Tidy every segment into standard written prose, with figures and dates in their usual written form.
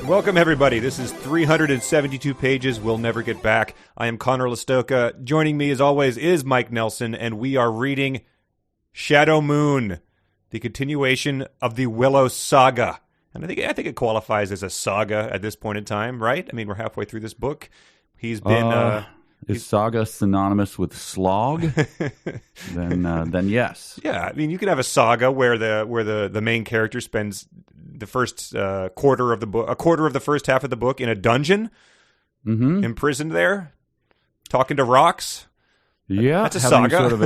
Welcome, everybody. This is 372 pages we'll never get back. I am Conor Listoka. Joining me, as always, is Mike Nelson, and we are reading Shadow Moon, the continuation of the Willow saga. And I think it qualifies as a saga at this point in time, right? I mean, we're halfway through this book. He's been... Is saga synonymous with slog? then yes. Yeah, I mean, you could have a saga where the main character spends the first quarter of the first half of the book in a dungeon, imprisoned there, talking to rocks. Yeah, that's a having saga. Sort of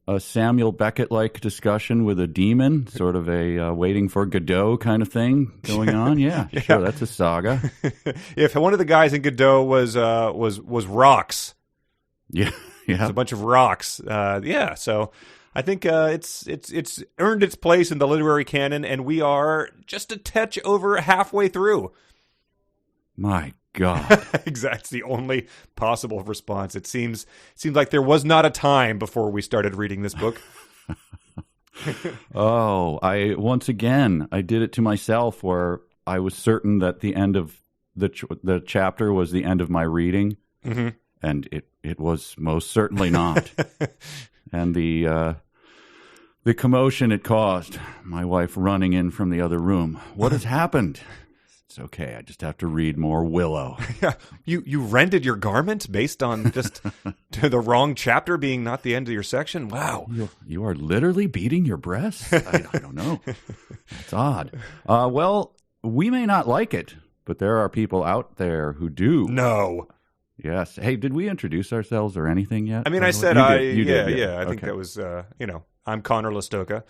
a Samuel Beckett-like discussion with a demon, sort of a waiting for Godot kind of thing going on. Yeah, yeah. Sure, that's a saga. If one of the guys in Godot was rocks, yeah, it's a bunch of rocks. So I think it's earned its place in the literary canon, and we are just a touch over halfway through. My God. Exactly. It's the only possible response. It seems like there was not a time before we started reading this book. Once again, I did it to myself where I was certain that the end of the chapter was the end of my reading, and it was most certainly not. And the commotion it caused, my wife running in from the other room. What has happened? It's okay. I just have to read more Willow. Yeah, you rented your garment based on just the wrong chapter being not the end of your section? Wow. You are literally beating your breasts? I don't know. That's odd. Well, we may not like it, but there are people out there who do. No. Yes. Hey, did we introduce ourselves or anything yet? I mean, I said you did. I think that was, I'm Conor Listoka.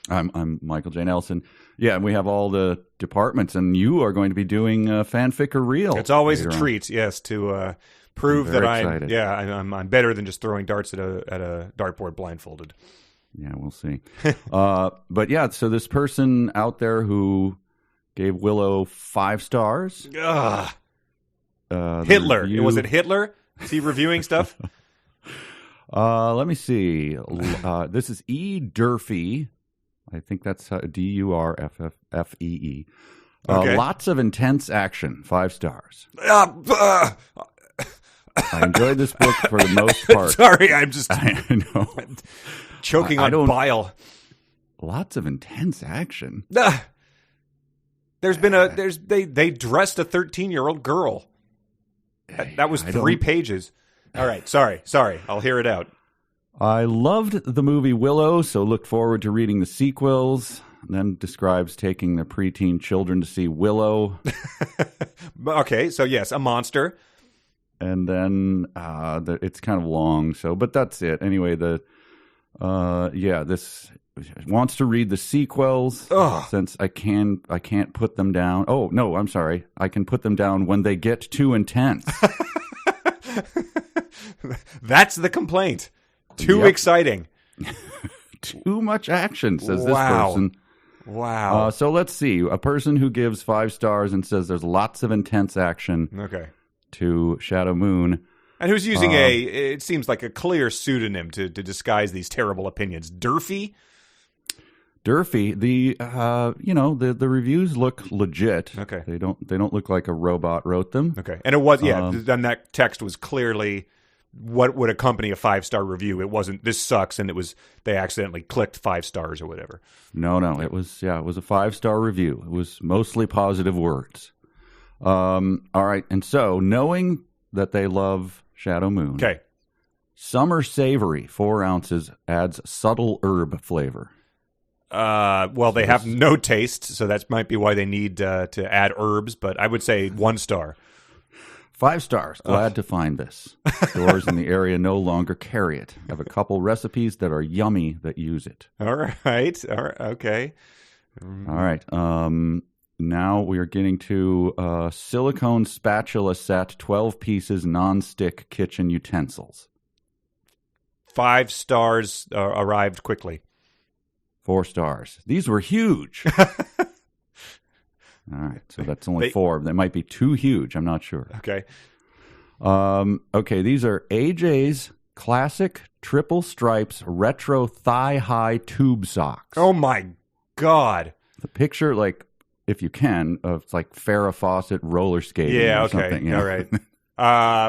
I'm Michael J. Nelson. Yeah, and we have all the departments, and you are going to be doing FanFic or Real. It's always a treat, yes, to prove that excited. I'm better than just throwing darts at a dartboard blindfolded. Yeah, we'll see. But yeah, so this person out there who gave Willow 5 stars. Hitler. Was it Hitler? Is he reviewing stuff? Let me see. This is E. Durfee. I think that's Durffee. Okay. Lots of intense action. 5 stars. I enjoyed this book for the most part. Sorry, I'm just I know. choking on bile. Lots of intense action. There's been they dressed a 13-year-old girl. That was 3 pages. All right, sorry. I'll hear it out. I loved the movie Willow, so looked forward to reading the sequels. Then describes taking the preteen children to see Willow. Okay, so yes, a monster. And then it's kind of long, but that's it. Anyway, this wants to read the sequels. Ugh. Since I can't put them down. Oh no, I'm sorry. I can put them down when they get too intense. That's the complaint. Too exciting. Too much action, says this person. Wow. So let's see. A person who gives 5 stars and says there's lots of intense action to Shadow Moon. And who's using it seems like a clear pseudonym to disguise these terrible opinions. Durfee? Durfee, the reviews look legit. Okay. They don't look like a robot wrote them. Okay. And it was, then that text was clearly what would accompany a 5-star review. It wasn't, this sucks, and they accidentally clicked 5 stars or whatever. No, it was a 5-star review. It was mostly positive words. All right, and so knowing that they love Shadow Moon. Okay. Summer Savory, 4 ounces, adds subtle herb flavor. Well, they have no taste, so that might be why they need to add herbs, but I would say 1 star. 5 stars. Glad to find this. Stores in the area no longer carry it. Have a couple recipes that are yummy that use it. All right. Okay. All right. Now we are getting to silicone spatula set, 12 pieces, non-stick kitchen utensils. 5 stars arrived quickly. 4 stars. These were huge. All right, so that's only 4. They might be too huge. I'm not sure. Okay. Okay, these are AJ's classic triple stripes retro thigh-high tube socks. Oh, my God. The picture, if you can, of like Farrah Fawcett roller skating. Yeah, or okay. something, you All know? right.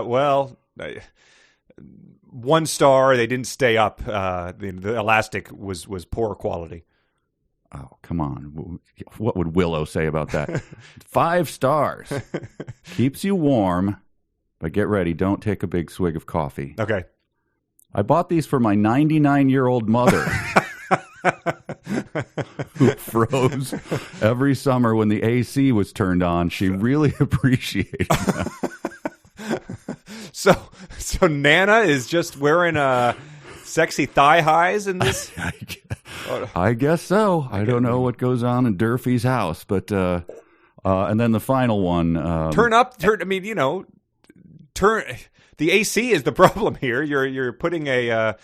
Well, 1 star. They didn't stay up. The elastic was poor quality. Oh, come on. What would Willow say about that? 5 stars. Keeps you warm, but get ready. Don't take a big swig of coffee. Okay. I bought these for my 99-year-old mother who froze every summer when the AC was turned on. She really appreciated them. So Nana is just wearing sexy thigh highs in this? I guess so. I don't know what goes on in Durfee's house, but and then the final one. The AC is the problem here. You're putting a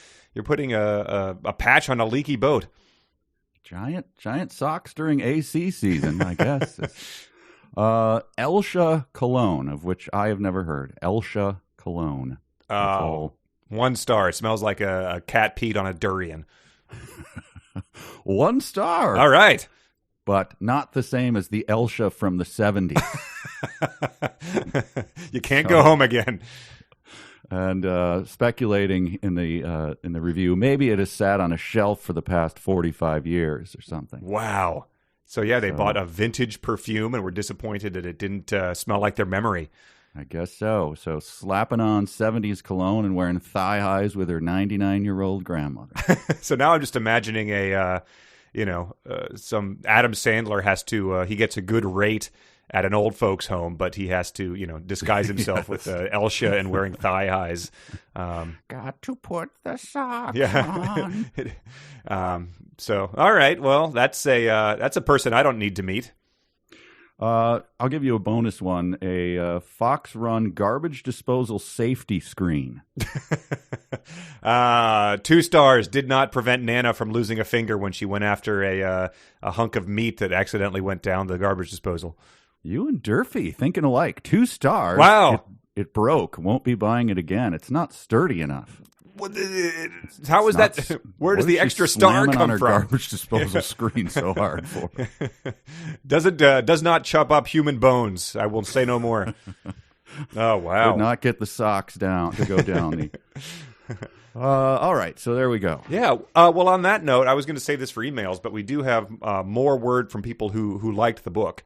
patch on a leaky boat. Giant socks during AC season, I guess. Elsha cologne, of which I have never heard. Elsha cologne. Oh, 1 star. It smells like a cat peed on a durian. 1 star. All right. But not the same as the Elsha from the 70s. You can't go home again. And speculating in the review, maybe it has sat on a shelf for the past 45 years or something. Wow. So yeah, they bought a vintage perfume and were disappointed that it didn't smell like their memory. I guess so. So slapping on 70s cologne and wearing thigh highs with her 99-year-old grandmother. So now I'm just imagining some Adam Sandler has to, he gets a good rate at an old folks home, but he has to, disguise himself with Elsha and wearing thigh highs. Got to put the socks on. So, all right. Well, that's a person I don't need to meet. I'll give you a bonus one, a Fox Run garbage disposal safety screen. 2 stars. Did not prevent Nana from losing a finger when she went after a hunk of meat that accidentally went down the garbage disposal. You and Durfee thinking alike. 2 stars. Wow. It broke. Won't be buying it again. It's not sturdy enough. How is that? Where does the extra star come on her from? Garbage disposal screen so hard for. Does not chop up human bones. I will say no more. Oh wow! Did not get the socks down to go down. All right, so there we go. Yeah. Well, on that note, I was going to save this for emails, but we do have more word from people who liked the book.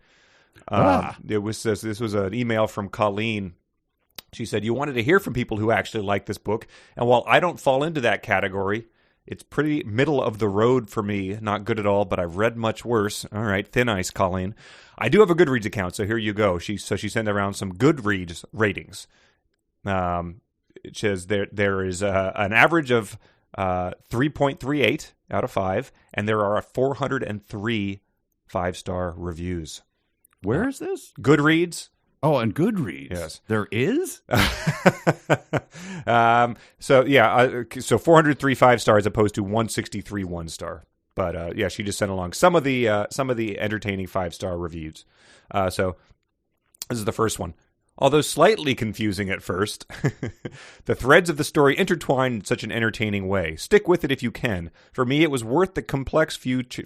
This was an email from Colleen. She said, you wanted to hear from people who actually like this book. And while I don't fall into that category, it's pretty middle of the road for me. Not good at all, but I've read much worse. All right, thin ice, Colleen. I do have a Goodreads account, so here you go. She sent around some Goodreads ratings. It says there is an average of 3.38 out of 5, and there are 403 5-star reviews. Where is this? Goodreads. Oh, and Goodreads. Yes. There is? So 403 5 stars opposed to 163 1 star. But she just sent along some of the entertaining 5-star reviews. So this is the first one. Although slightly confusing at first, the threads of the story intertwine in such an entertaining way. Stick with it if you can. For me, it was worth the complex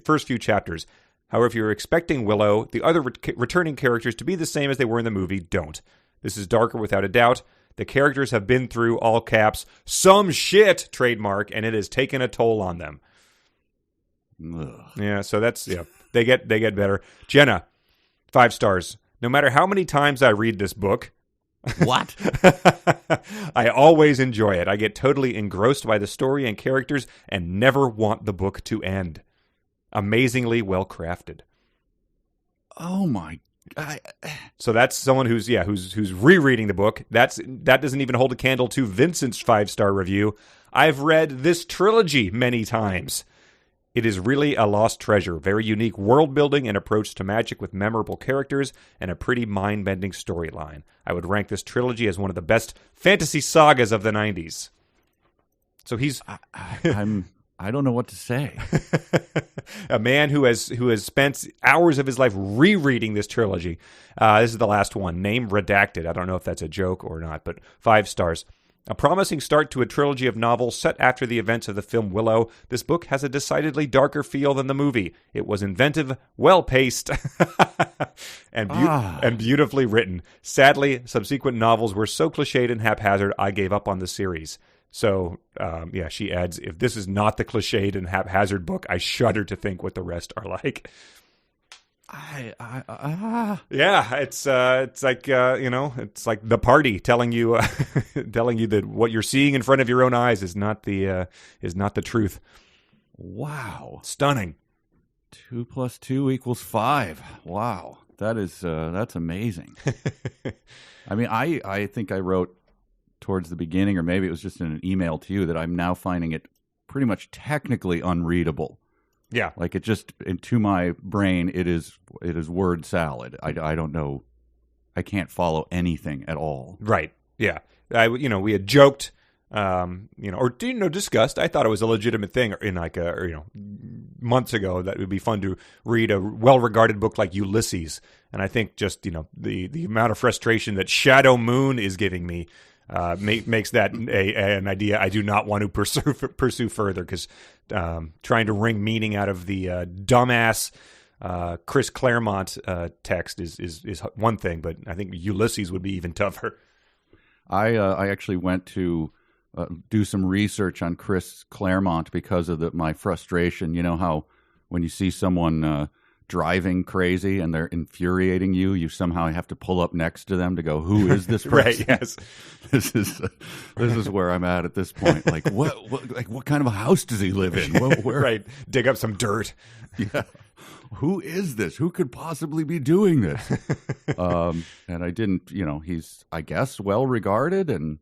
first few chapters. However, if you're expecting Willow, the other returning characters to be the same as they were in the movie, don't. This is darker without a doubt. The characters have been through, all caps, some shit, trademark, and it has taken a toll on them. Ugh. Yeah, so that's, they get better. Jenna, 5 stars. No matter how many times I read this book, what? I always enjoy it. I get totally engrossed by the story and characters and never want the book to end. Amazingly well crafted. Oh my! So that's someone who's rereading the book. That doesn't even hold a candle to Vincent's 5-star review. I've read this trilogy many times. It is really a lost treasure. Very unique world building and approach to magic with memorable characters and a pretty mind-bending storyline. I would rank this trilogy as one of the best fantasy sagas of the 90s. So he's I don't know what to say. A man who has spent hours of his life rereading this trilogy. This is the last one. Name redacted. I don't know if that's a joke or not, but 5 stars. A promising start to a trilogy of novels set after the events of the film Willow, this book has a decidedly darker feel than the movie. It was inventive, well-paced, and beautifully written. Sadly, subsequent novels were so cliched and haphazard, I gave up on the series. So, she adds, if this is not the cliched and haphazard book, I shudder to think what the rest are like. Yeah, it's like it's like the party telling you that what you're seeing in front of your own eyes is not the truth. Wow, stunning. 2 + 2 = 5. Wow, that's amazing. I mean, I think I wrote towards the beginning, or maybe it was just in an email to you, that I'm now finding it pretty much technically unreadable. Yeah, like it just, into my brain, it is word salad. I don't know, I can't follow anything at all. Right. Yeah. We had joked, discussed. I thought it was a legitimate thing in months ago that it would be fun to read a well-regarded book like Ulysses, and I think just the amount of frustration that Shadow Moon is giving me makes that an idea I do not want to pursue further, because trying to wring meaning out of the dumbass Chris Claremont text is one thing, but I think Ulysses would be even tougher. I actually went to do some research on Chris Claremont because of my frustration. You know how when you see someone driving crazy and they're infuriating you, you somehow have to pull up next to them to go, who is this person? Right, yes. This is where I'm at this point. Like, what kind of a house does he live in? Where? Right. Dig up some dirt. Yeah. Who is this? Who could possibly be doing this? And I didn't, he's, I guess, well regarded and,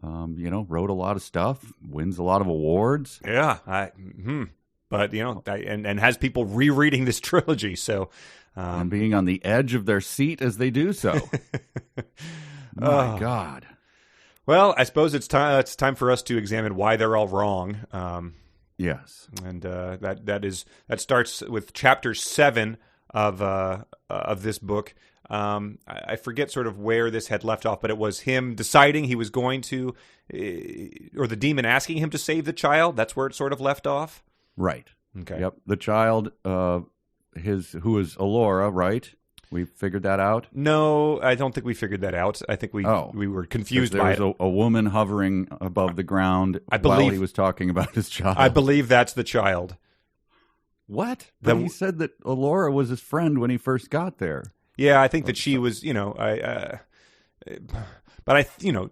wrote a lot of stuff, wins a lot of awards. Yeah. But, and has people rereading this trilogy. So, and being on the edge of their seat as they do so. My God. Well, I suppose it's time for us to examine why they're all wrong. Yes, and that starts with chapter 7 of this book. I forget sort of where this had left off, but it was him deciding he was going to, or the demon asking him to save the child. That's where it sort of left off. Right. Okay. Yep. The child, who is Elora, right? We figured that out? No, I don't think we figured that out. I think we were confused by it. There was a woman hovering above the ground while he was talking about his child. I believe that's the child. What? But he said that Elora was his friend when he first got there. Yeah, I think that she was, but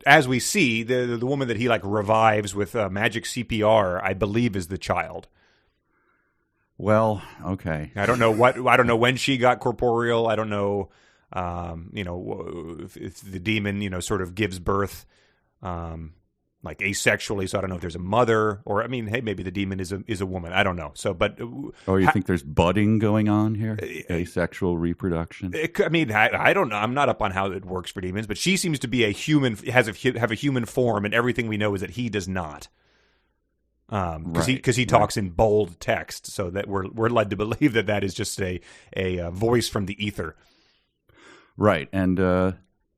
as we see, the woman that he revives with magic CPR, I believe is the child. Well, okay. I don't know when she got corporeal. I don't know, if the demon, sort of gives birth, asexually. So I don't know if there's a mother, or hey, maybe the demon is a woman. I don't know. So, but you think there's budding going on here? Asexual reproduction. I don't know. I'm not up on how it works for demons, but she seems to be a human, have a human form, and everything we know is that he does not. Because he talks in bold text, so that we're led to believe that is just a voice from the ether. Right, and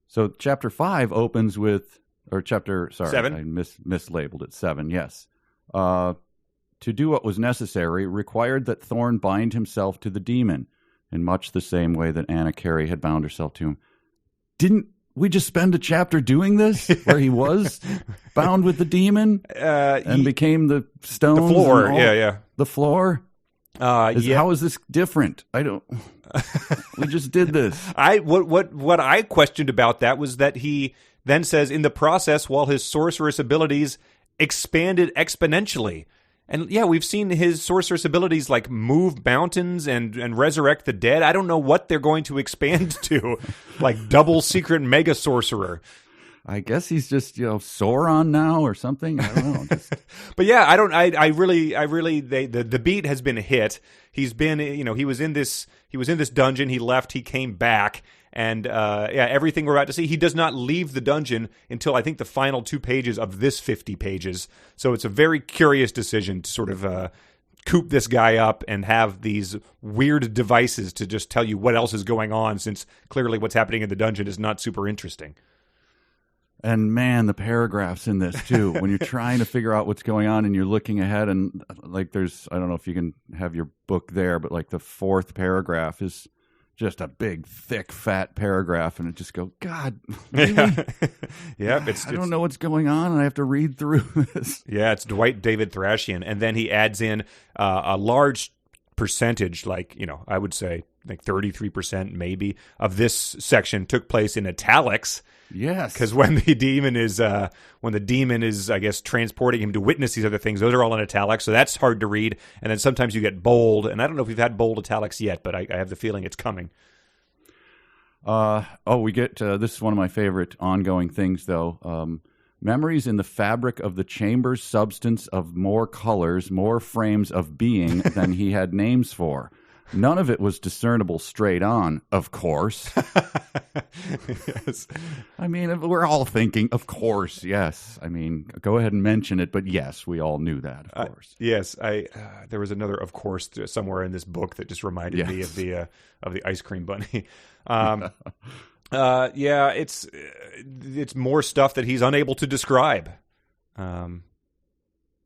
so chapter 5 opens with, or chapter 7. I mislabeled it. 7. Yes, to do what was necessary required that Thorn bind himself to the demon in much the same way that Anna Carey had bound herself to him. Didn't we just spend a chapter doing this, where he was bound with the demon and became the stones? The floor, yeah. The floor? How is this different? I don't... We just did this. What I questioned about that was that he then says, in the process, while his sorceress abilities expanded exponentially. And yeah, we've seen his sorceress abilities move mountains and resurrect the dead. I don't know what they're going to expand to, double secret mega sorcerer. I guess he's just Sauron now or something. I don't know. But yeah, I don't. I really. The beat has been hit. He's been. He was in this dungeon. He left. He came back. And everything we're about to see, he does not leave the dungeon until I think the final 2 pages of this 50 pages. So it's a very curious decision to sort of coop this guy up and have these weird devices to just tell you what else is going on, since clearly what's happening in the dungeon is not super interesting. And man, the paragraphs in this too, when you're trying to figure out what's going on and you're looking ahead and like there's, I don't know if you can have your book there, but like the fourth paragraph is just a big, thick, fat paragraph. And it just goes, God, really? Yeah. I don't know what's going on and I have to read through this. Yeah, it's Dwight David Thrashian. And then he adds in a large percentage, like, I would say like 33% maybe of this section took place in italics. Yes, because when the demon is, I guess, transporting him to witness these other things, those are all in italics, so that's hard to read. And then sometimes you get bold, and I don't know if we've had bold italics yet, but I have the feeling it's coming. We get this is one of my favorite ongoing things, though. Memories in the fabric of the chamber's substance of more colors, more frames of being than he had names for. None of it was discernible straight on, of course. Yes. I mean, we're all thinking, of course, yes. I mean, go ahead and mention it, but yes, we all knew that, of course. Yes, there was another, of course, somewhere in this book that just reminded me of the ice cream bunny. Yeah, it's more stuff that he's unable to describe.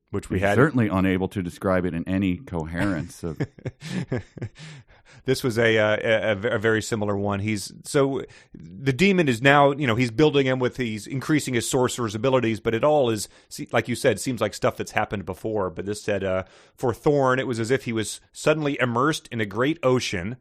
Which we had certainly unable to describe it in any coherence. This was a very similar one. So the demon is now, he's building him he's increasing his sorcerer's abilities, but it all is, like you said, seems like stuff that's happened before. But this said, for Thorn, it was as if he was suddenly immersed in a great ocean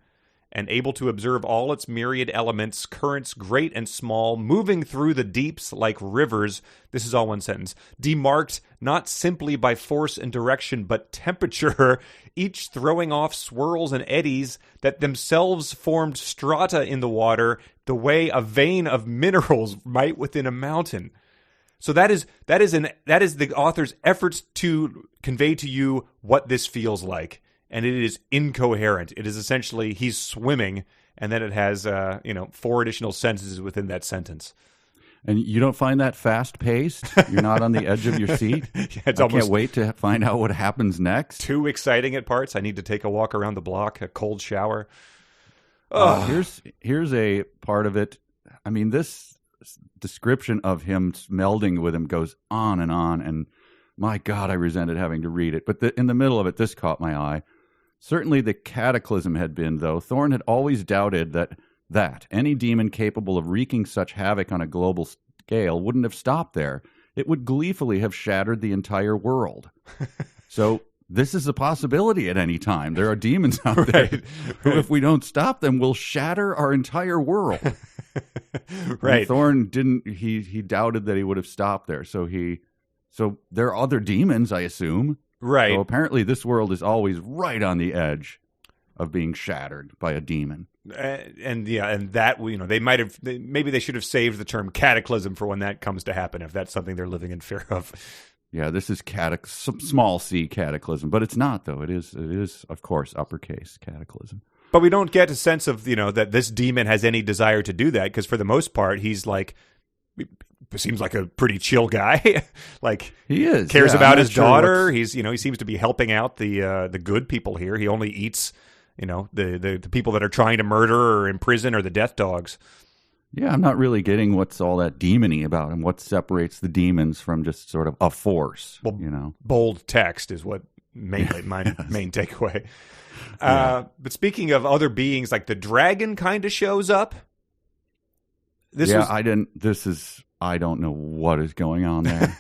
and able to observe all its myriad elements, currents great and small, moving through the deeps like rivers. This is all one sentence. Demarked not simply by force and direction, but temperature, each throwing off swirls and eddies that themselves formed strata in the water, the way a vein of minerals might within a mountain. So that is the author's efforts to convey to you what this feels like. And it is incoherent. It is essentially he's swimming, and then it has 4 additional sentences within that sentence. And you don't find that fast-paced? You're not on the edge of your seat? Yeah, I can't wait to find out what happens next. Too exciting at parts. I need to take a walk around the block, a cold shower. Here's a part of it. I mean, this description of him melding with him goes on, and my God, I resented having to read it. But in the middle of it, this caught my eye. Certainly the cataclysm had been, though. Thorn had always doubted that any demon capable of wreaking such havoc on a global scale wouldn't have stopped there. It would gleefully have shattered the entire world. So this is a possibility at any time. There are demons out there who, if we don't stop them, will shatter our entire world. Right. And Thorn didn't. He doubted that he would have stopped there. So there are other demons, I assume. Right. So apparently this world is always right on the edge of being shattered by a demon. And that, maybe they should have saved the term cataclysm for when that comes to happen, if that's something they're living in fear of. Yeah, this is small c cataclysm, but it's not, though. It is, of course, uppercase cataclysm. But we don't get a sense of, that this demon has any desire to do that, because for the most part, he's like, seems like a pretty chill guy. Like, he is, cares about his daughter. He seems to be helping out the good people here. He only eats, the people that are trying to murder or imprison or the death dogs. Yeah, I'm not really getting what's all that demon-y about him. What separates the demons from just sort of a force, Bold text is what mainly my main takeaway. Yeah. But speaking of other beings, like the dragon kind of shows up. I don't know what is going on there.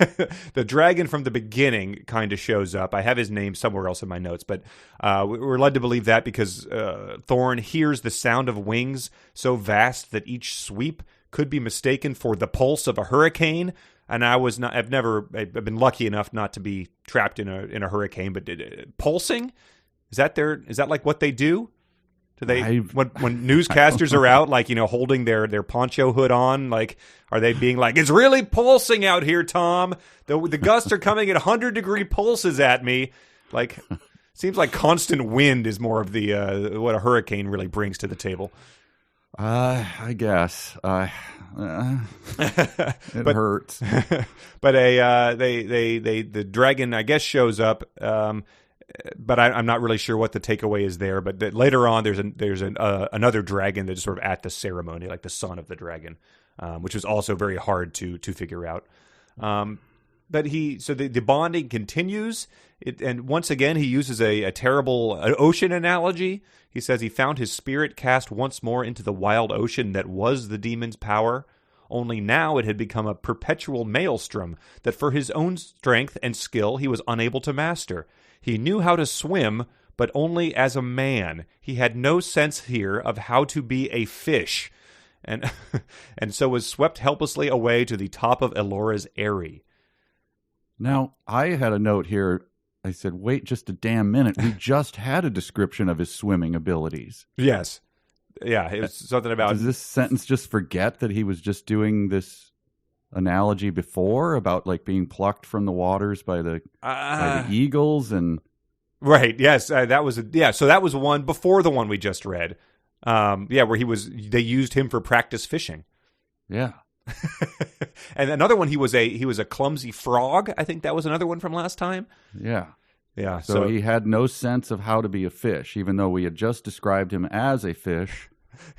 The dragon from the beginning kind of shows up. I have his name somewhere else in my notes, but we're led to believe that because Thorn hears the sound of wings so vast that each sweep could be mistaken for the pulse of a hurricane. And I've been lucky enough not to be trapped in a hurricane, but pulsing? Is that like what they do? Do they when newscasters are out, like, holding their poncho hood on, like, are they being like, it's really pulsing out here, Tom? The gusts are coming at 100-degree pulses at me. Like, seems like constant wind is more of the what a hurricane really brings to the table. I guess it hurts. But the dragon, I guess, shows up. but I'm not really sure what the takeaway is there. But later on, there's another dragon that's sort of at the ceremony, like the son of the dragon, which was also very hard to figure out. But the bonding continues, and once again he uses a terrible ocean analogy. He says he found his spirit cast once more into the wild ocean that was the demon's power. Only now it had become a perpetual maelstrom that for his own strength and skill he was unable to master. He knew how to swim, but only as a man. He had no sense here of how to be a fish, and so was swept helplessly away to the top of Elora's eyrie. Now, I had a note here. I said, wait just a damn minute. We just had a description of his swimming abilities. Yes. Yeah, it was something about... Does this sentence just forget that he was just doing this analogy before about like being plucked from the waters by the eagles and... Right, yes. So that was one before the one we just read. Where they used him for practice fishing. Yeah. And another one, he was a clumsy frog. I think that was another one from last time. Yeah. Yeah. So he had no sense of how to be a fish, even though we had just described him as a fish,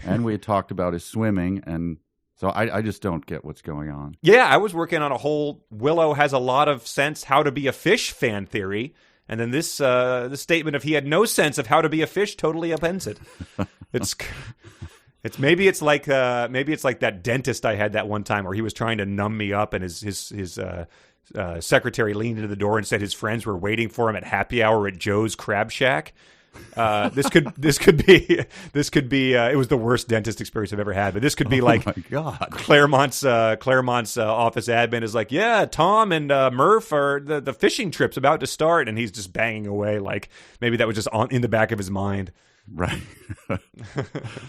and we had talked about his swimming, and so I just don't get what's going on. Yeah, I was working on a whole Willow has a lot of sense how to be a fish fan theory, and then this statement of he had no sense of how to be a fish totally upends it. It's maybe it's like that dentist I had that one time where he was trying to numb me up, and his secretary leaned into the door and said his friends were waiting for him at happy hour at Joe's Crab Shack. This could be it was the worst dentist experience I've ever had, but this could be like, oh my God. Claremont's office admin is like, yeah, Tom and Murph are the fishing trip's about to start, and he's just banging away like maybe that was just in the back of his mind. Right.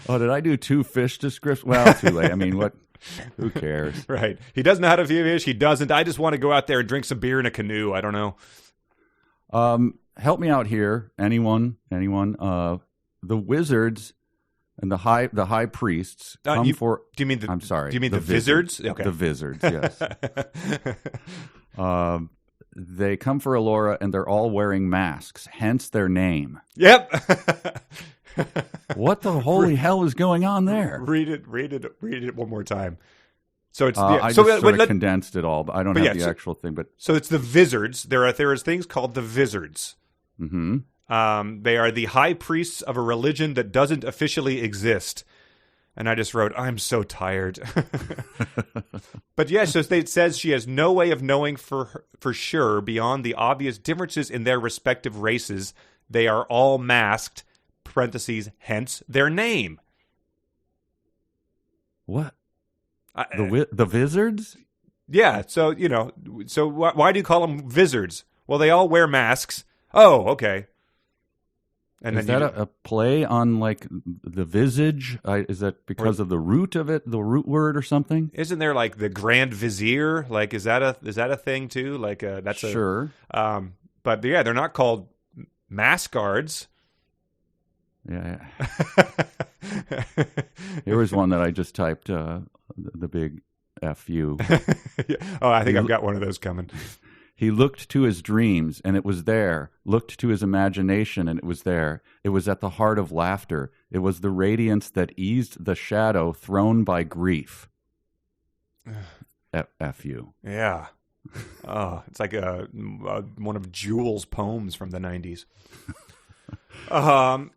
Oh, did I do 2 fish descriptions? Well, too late. I mean, what? Who cares? Right. He doesn't know how to fish. He doesn't. I just want to go out there and drink some beer in a canoe. I don't know. Help me out here. Anyone? The wizards and the high priests come for. Do you mean I'm sorry. Do you mean the wizards? Okay. The wizards. Yes. They come for Elora, and they're all wearing masks, hence their name. Yep. What the holy hell is going on there? Read it one more time. So it's I just sort of condensed it all, but I don't have the actual thing. But so it's the wizards. There is things called the wizards. Mm-hmm. They are the high priests of a religion that doesn't officially exist. And I just wrote, I'm so tired. But yes, so it says she has no way of knowing for sure beyond the obvious differences in their respective races. They are all masked, parentheses, hence their name. What? The wizards? Yeah, so, why do you call them wizards? Well, they all wear masks. Oh, okay. And is that a play on like the visage? Is that because of the root of it, the root word or something? Isn't there like the Grand Vizier? Like, is that a thing too? Like, that's sure. But yeah, they're not called mask guards. Yeah. Here was one that I just typed. The big FU. Oh, I think I've got one of those coming. He looked to his dreams, and it was there. Looked to his imagination, and it was there. It was at the heart of laughter. It was the radiance that eased the shadow thrown by grief. F-U. Yeah. Oh, it's like one of Jewel's poems from the 90s. So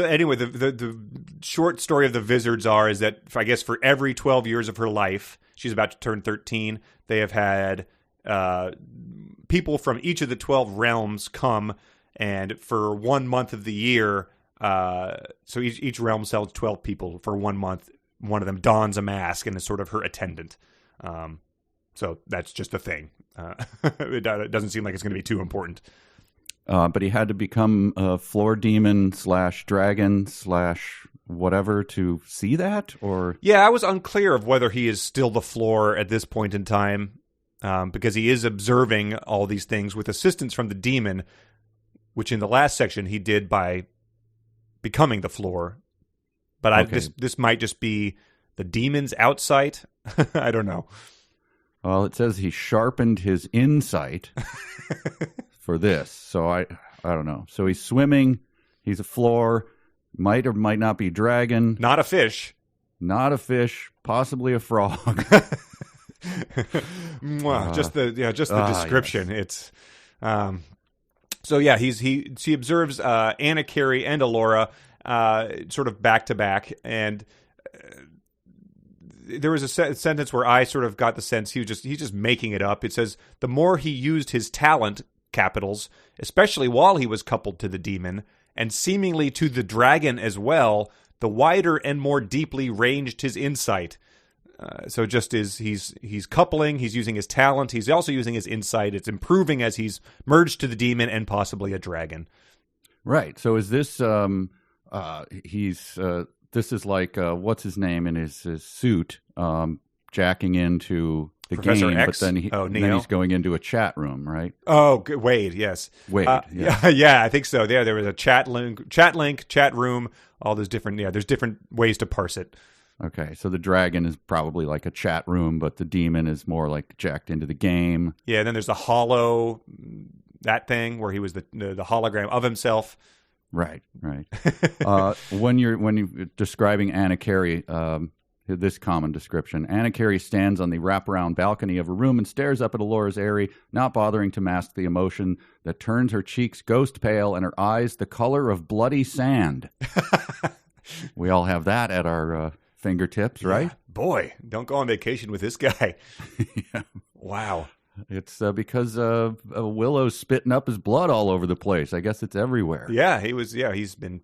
anyway, the short story of the wizards is that, I guess, for every 12 years of her life, she's about to turn 13, they have had people from each of the 12 realms come, and for 1 month of the year, so each realm sells 12 people for 1 month. One of them dons a mask and is sort of her attendant. So that's just a thing. It doesn't seem like it's going to be too important. But he had to become a floor demon / dragon / whatever to see that? Or yeah, I was unclear of whether he is still the floor at this point in time. Because he is observing all these things with assistance from the demon, which in the last section he did by becoming the floor. But this might just be the demon's outsight. I don't know. Well, it says he sharpened his insight for this, so I I don't know. So he's swimming. He's a floor. Might or might not be dragon. Not a fish. Not a fish. Possibly a frog. Just the description. Yes. It's so yeah. She observes Anna Carey and Elora sort of back to back, and there was a sentence where I sort of got the sense he's just making it up. It says the more he used his talent, capitals, especially while he was coupled to the demon, and seemingly to the dragon as well, the wider and more deeply ranged his insight. So just as he's coupling, he's using his talent, he's also using his insight. It's improving as he's merged to the demon and possibly a dragon. Right. So is this this is like what's his name in his suit jacking into the Professor game, X? but then he's going into a chat room, right? Oh, Wade, yes. Wade, yeah, I think so. There was a chat link, chat room, all those different, there's different ways to parse it. Okay, so the dragon is probably like a chat room, but the demon is more like jacked into the game. Yeah, and then there's the hollow, that thing where he was the hologram of himself. Right. When you're describing Anna Carey, this common description: Anna Carey stands on the wraparound balcony of a room and stares up at Elora's eyrie, not bothering to mask the emotion that turns her cheeks ghost pale and her eyes the color of bloody sand. We all have that at our fingertips, right? Yeah. Boy, don't go on vacation with this guy. Yeah. Wow. It's because Willow's spitting up his blood all over the place. I guess it's everywhere. Yeah, he's been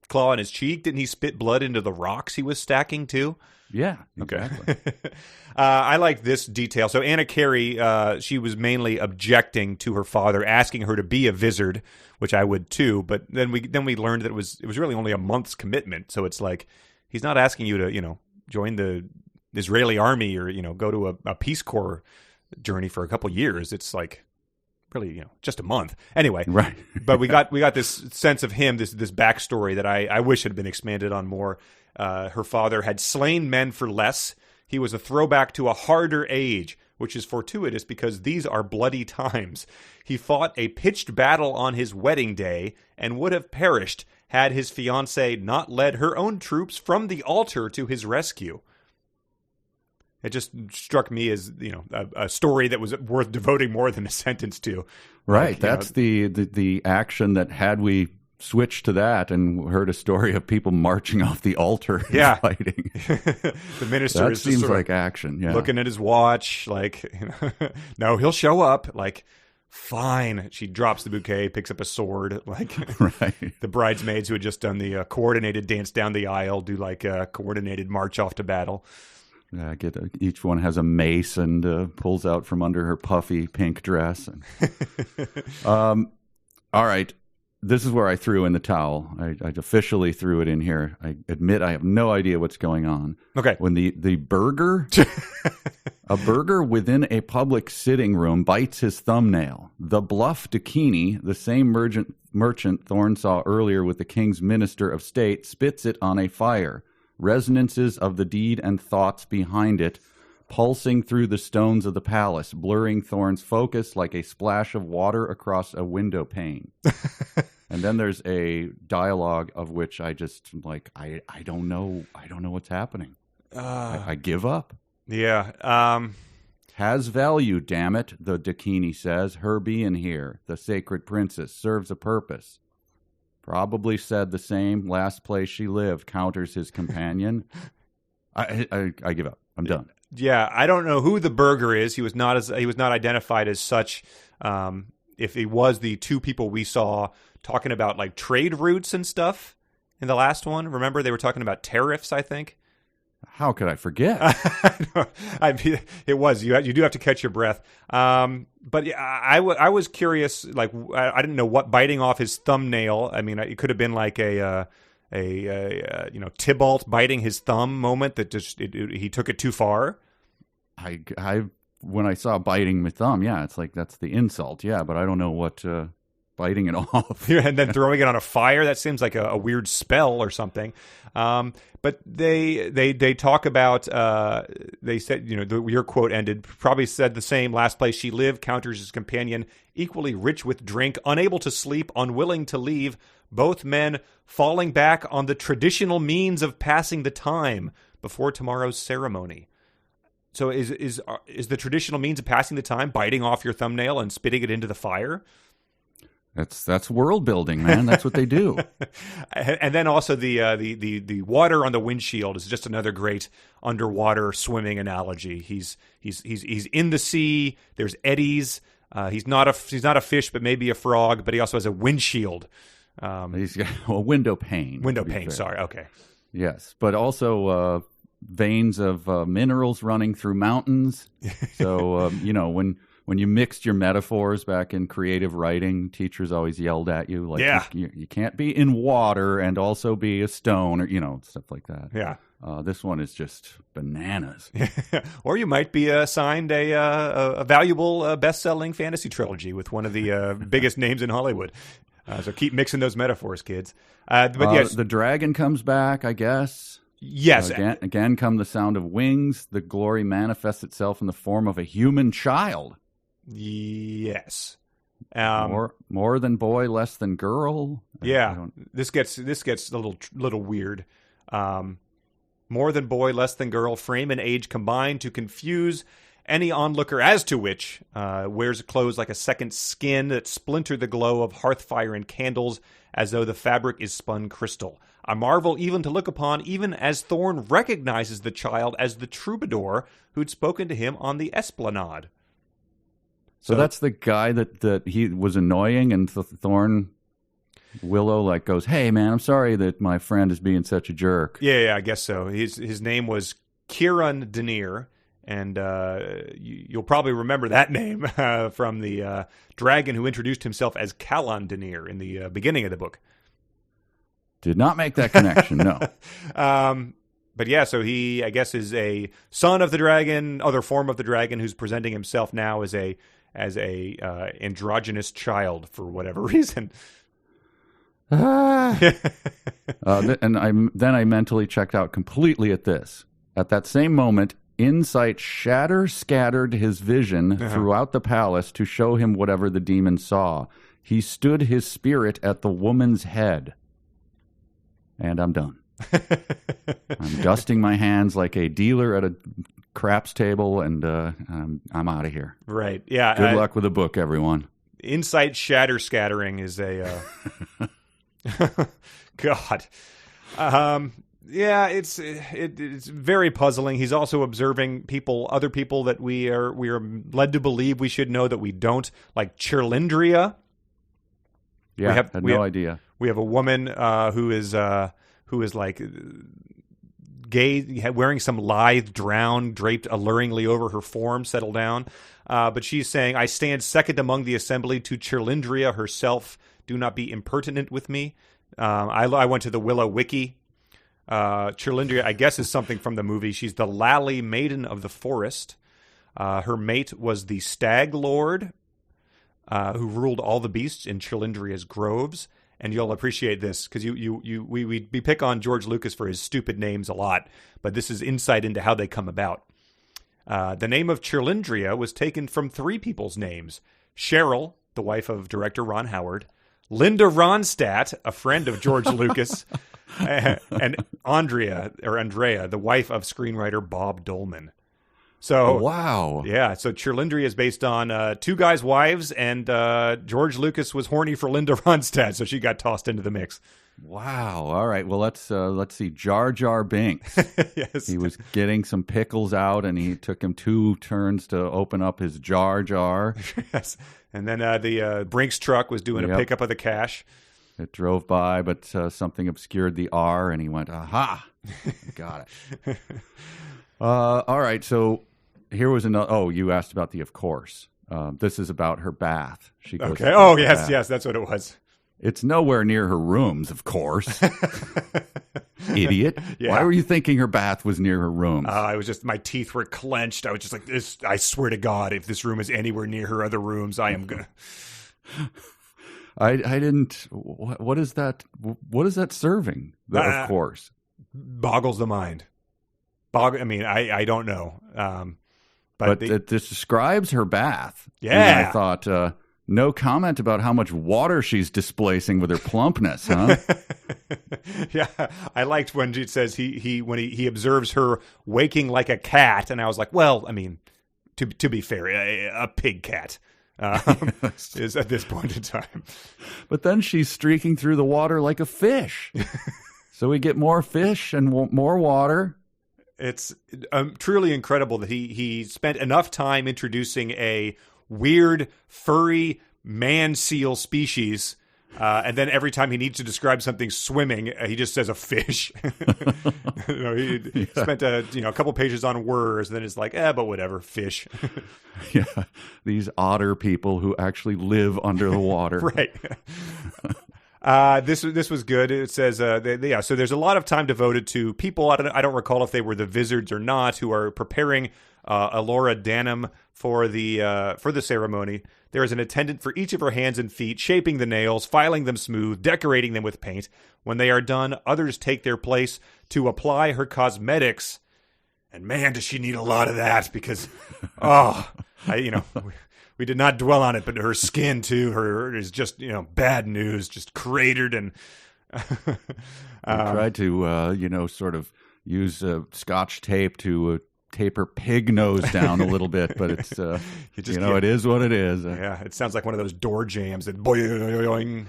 clawing his cheek. Didn't he spit blood into the rocks he was stacking too? Yeah, exactly. Okay. I like this detail. So Anna Carey, she was mainly objecting to her father asking her to be a vizard, which I would too. But then we learned that it was really only a month's commitment. So it's like he's not asking you to join the Israeli army or go to a Peace Corps journey for a couple years. It's like really just a month anyway, right? But we got this sense of him, this backstory that I wish had been expanded on more. Her father had slain men for less. He was a throwback to a harder age, which is fortuitous because these are bloody times. He fought a pitched battle on his wedding day and would have perished had his fiancée not led her own troops from the altar to his rescue. It just struck me as, a story that was worth devoting more than a sentence to. Right. That's the action that had we switched to that and heard a story of people marching off the altar and fighting. The minister that is seems just like action. Yeah. Looking at his watch, no, he'll show up. Fine. She drops the bouquet, picks up a sword. Right. The bridesmaids who had just done the coordinated dance down the aisle do a coordinated march off to battle. Each one has a mace and pulls out from under her puffy pink dress. All right. This is where I threw in the towel. I officially threw it in here. I admit I have no idea what's going on. Okay. When the burger, a burger within a public sitting room bites his thumbnail. The bluff Dakini, the same merchant Thorn saw earlier with the king's minister of state, spits it on a fire. Resonances of the deed and thoughts behind it pulsing through the stones of the palace, blurring Thorn's focus like a splash of water across a window pane. And then there's a dialogue of which I just I don't know what's happening. I give up. Yeah. Has value, damn it, the Dakini says. Her being here, the sacred princess, serves a purpose. Probably said the same last place she lived, counters his companion. I give up. I'm done. Yeah, I don't know who the burger is. He was not identified as such. If he was the two people we saw talking about trade routes and stuff in the last one. Remember they were talking about tariffs, I think. How could I forget? It was you do have to catch your breath. But yeah, I was curious. I didn't know what biting off his thumbnail. I mean, it could have been a Tybalt biting his thumb moment that just he took it too far. When I saw biting my thumb, yeah, it's that's the insult, yeah, but I don't know what biting it off. And then throwing it on a fire. That seems like a weird spell or something. But they talk about, they said, your quote ended, probably said the same, last place she lived, counters his companion, equally rich with drink, unable to sleep, unwilling to leave, both men falling back on the traditional means of passing the time before tomorrow's ceremony. So is the traditional means of passing the time biting off your thumbnail and spitting it into the fire? That's world building, man. That's what they do. And then also the water on the windshield is just another great underwater swimming analogy. He's in the sea. There's eddies. He's not a fish, but maybe a frog. But he also has a windshield. He's got a window pane. Window pane. Sorry. Okay. Yes, but also veins of minerals running through mountains. So when you mixed your metaphors back in creative writing, teachers always yelled at you like, you can't be in water and also be a stone, or stuff like that. Yeah. This one is just bananas. Or you might be assigned a valuable best-selling fantasy trilogy with one of the biggest names in Hollywood. So keep mixing those metaphors, kids. But yes, the dragon comes back, I guess. Yes. Again come the sound of wings. The glory manifests itself in the form of a human child. Yes. More than boy, less than girl. Yeah. This gets a little weird. More than boy, less than girl, frame and age combined to confuse any onlooker, as to which wears clothes like a second skin that splinter the glow of hearth fire and candles as though the fabric is spun crystal. A marvel even to look upon, even as Thorn recognizes the child as the troubadour who'd spoken to him on the esplanade. So that's the guy that he was annoying, and Thorn, Willow, goes, "Hey, man, I'm sorry that my friend is being such a jerk." Yeah, I guess so. His name was Kieran Denier, and you'll probably remember that name from the dragon who introduced himself as Callan Denier in the beginning of the book. Did not make that connection, no. But yeah, so he, I guess, is a son of the dragon, other form of the dragon, who's presenting himself now as a androgynous child for whatever reason. And I mentally checked out completely at this. At that same moment, insight scattered his vision throughout the palace to show him whatever the demon saw. He stood his spirit at the woman's head. And I'm done. I'm dusting my hands like a dealer at a craps table, and I'm out of here. Right. Yeah. Good luck with the book, everyone. Insight scattering is a God. Yeah, it's very puzzling. He's also observing other people that we are led to believe we should know that we don't, like Chirlindria. Yeah, had no idea. We have a woman who is like gay, wearing some lithe drown draped alluringly over her form. Settle down. But she's saying, "I stand second among the assembly to Chirlindria herself. Do not be impertinent with me." I went to the Willow wiki. Chirlindria, I guess, is something from the movie. She's the Lally Maiden of the Forest. Her mate was the Stag Lord, who ruled all the beasts in Chirlindria's groves. And you'll appreciate this because we pick on George Lucas for his stupid names a lot, but this is insight into how they come about. The name of Chirlindria was taken from three people's names: Cheryl, the wife of director Ron Howard; Linda Ronstadt, a friend of George Lucas; and Andrea, the wife of screenwriter Bob Dolman. So wow, yeah. So Chirlindria is based on two guys' wives, and George Lucas was horny for Linda Ronstadt, so she got tossed into the mix. Wow. All right. Well, let's see. Jar Jar Binks. Yes, he was getting some pickles out, and he took him 2 turns to open up his Jar Jar. Yes, and then the Brinks truck was doing a pickup of the cash. It drove by, but something obscured the R, and he went, "Aha! Got it." All right. So here was another. Oh, you asked about the of course. This is about her bath. She goes okay. Oh, yes, yes, that's what it was. It's nowhere near her rooms, of course. Idiot. Yeah. Why were you thinking her bath was near her rooms? I was just, my teeth were clenched. I was just like, this. I swear to God, if this room is anywhere near her other rooms, I am going to. I didn't. What is that? What is that serving? Of course, boggles the mind. I mean, I don't know. But it describes her bath. Yeah. And I thought, no comment about how much water she's displacing with her plumpness, huh? Yeah, I liked when it says when he observes her waking like a cat, and I was like, well, I mean, to be fair, a pig cat is at this point in time. But then she's streaking through the water like a fish. So we get more fish and more water. It's truly incredible that he spent enough time introducing a weird, furry man seal species, and then every time he needs to describe something swimming, he just says a fish. He spent a couple pages on words, and then it's like, but whatever, fish. Yeah, these otter people who actually live under the water, right? This was good. It says, so there's a lot of time devoted to people. I don't recall if they were the Vizards or not, who are preparing Elora Danum for the ceremony. There is an attendant for each of her hands and feet, shaping the nails, filing them smooth, decorating them with paint. When they are done, others take their place to apply her cosmetics. And man, does she need a lot of that, because, we did not dwell on it, but her skin too, her is just, bad news, just cratered. And I tried to, sort of use Scotch tape to tape her pig nose down a little bit, but it's, it is what it is. Yeah, it sounds like one of those door jams that boing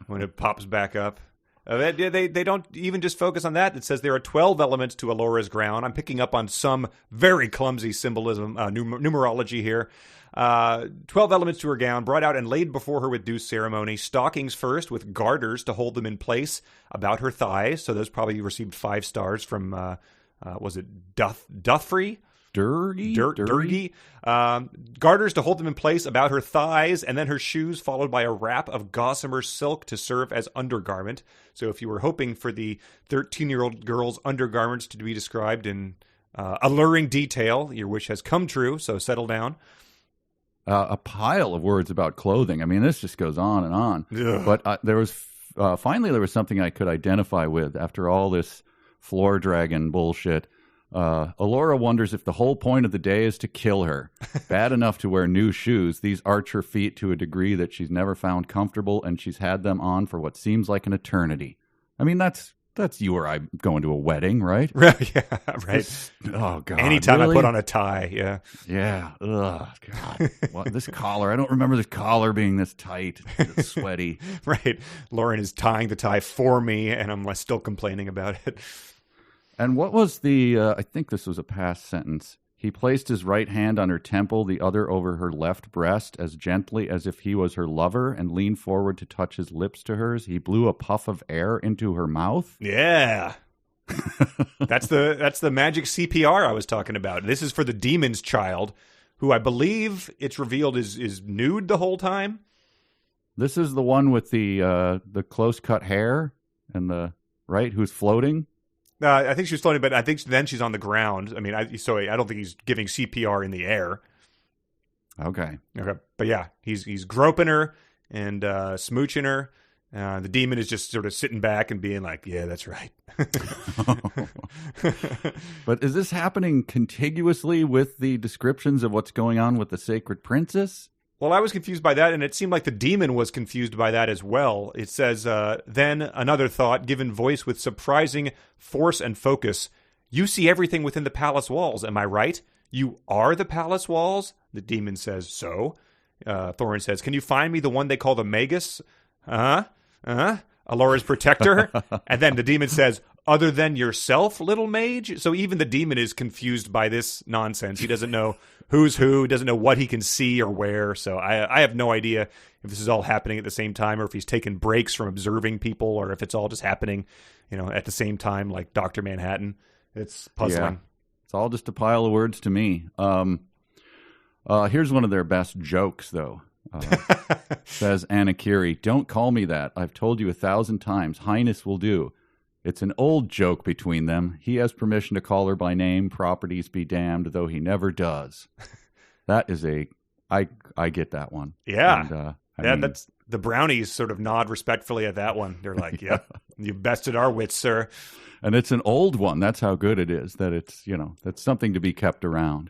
when it pops back up. They don't even just focus on that. It says there are 12 elements to Elora's ground. I'm picking up on some very clumsy symbolism, numerology here. 12 elements to her gown, brought out and laid before her with due ceremony. Stockings first, with garters to hold them in place about her thighs. So those probably received 5 stars from, was it Duthfrey? Durgy. Garters to hold them in place about her thighs, and then her shoes, followed by a wrap of gossamer silk to serve as undergarment. So if you were hoping for the 13-year-old girl's undergarments to be described in alluring detail, your wish has come true, so settle down. A pile of words about clothing. I mean, this just goes on and on. Ugh. But there was something I could identify with after all this floor dragon bullshit. Elora wonders if the whole point of the day is to kill her. Bad enough to wear new shoes. These arch her feet to a degree that she's never found comfortable, and she's had them on for what seems like an eternity. I mean, that's you or I going to a wedding, right? Yeah, right. Oh, God. Anytime really? I put on a tie, yeah. Yeah. Ugh, God. What, this collar. I don't remember this collar being this tight. It's sweaty. Right. Lauren is tying the tie for me, and I'm still complaining about it. And what was I think this was a past sentence. He placed his right hand on her temple, the other over her left breast, as gently as if he was her lover, and leaned forward to touch his lips to hers. He blew a puff of air into her mouth. Yeah. That's the magic CPR I was talking about. This is for the demon's child, who I believe it's revealed is nude the whole time. This is the one with the close-cut hair and who's floating? I think she was floating, but I think then she's on the ground. I mean, I don't think he's giving CPR in the air. Okay. But yeah, he's groping her and smooching her. The demon is just sort of sitting back and being like, yeah, that's right. But is this happening contiguously with the descriptions of what's going on with the sacred princess? Well, I was confused by that, and it seemed like the demon was confused by that as well. It says, then another thought, given voice with surprising force and focus. You see everything within the palace walls, am I right? You are the palace walls? The demon says, so. Thorn says, can you find me the one they call the Magus? Elora's protector? And then the demon says, other than yourself, little mage? So even the demon is confused by this nonsense. He doesn't know who's who, doesn't know what he can see or where. So I have no idea if this is all happening at the same time, or if he's taking breaks from observing people, or if it's all just happening, at the same time, like Dr. Manhattan. It's puzzling. Yeah. It's all just a pile of words to me. Here's one of their best jokes, though. Says Anakiri, don't call me that. I've told you 1,000 times. Highness will do. It's an old joke between them. He has permission to call her by name, properties be damned, though he never does. That is I get that one. Yeah. And, The brownies sort of nod respectfully at that one. They're like, "Yep, you've bested our wits, sir." And it's an old one. That's how good it is. That it's, that's something to be kept around.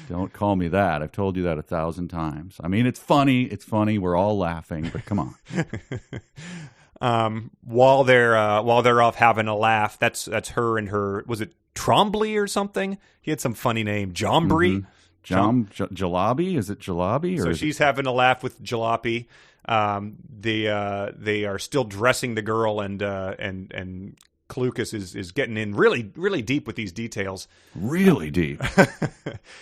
Don't call me that. I've told you that 1,000 times. I mean, it's funny. It's funny. We're all laughing, but come on. While they're off having a laugh, that's her and her. Was it Trombley or something? He had some funny name. Jombry. Jalopy? Is it Jalopy? So she's having a laugh with Jalopy. They are still dressing the girl, and Clucas is getting in really, really deep with these details. Really deep.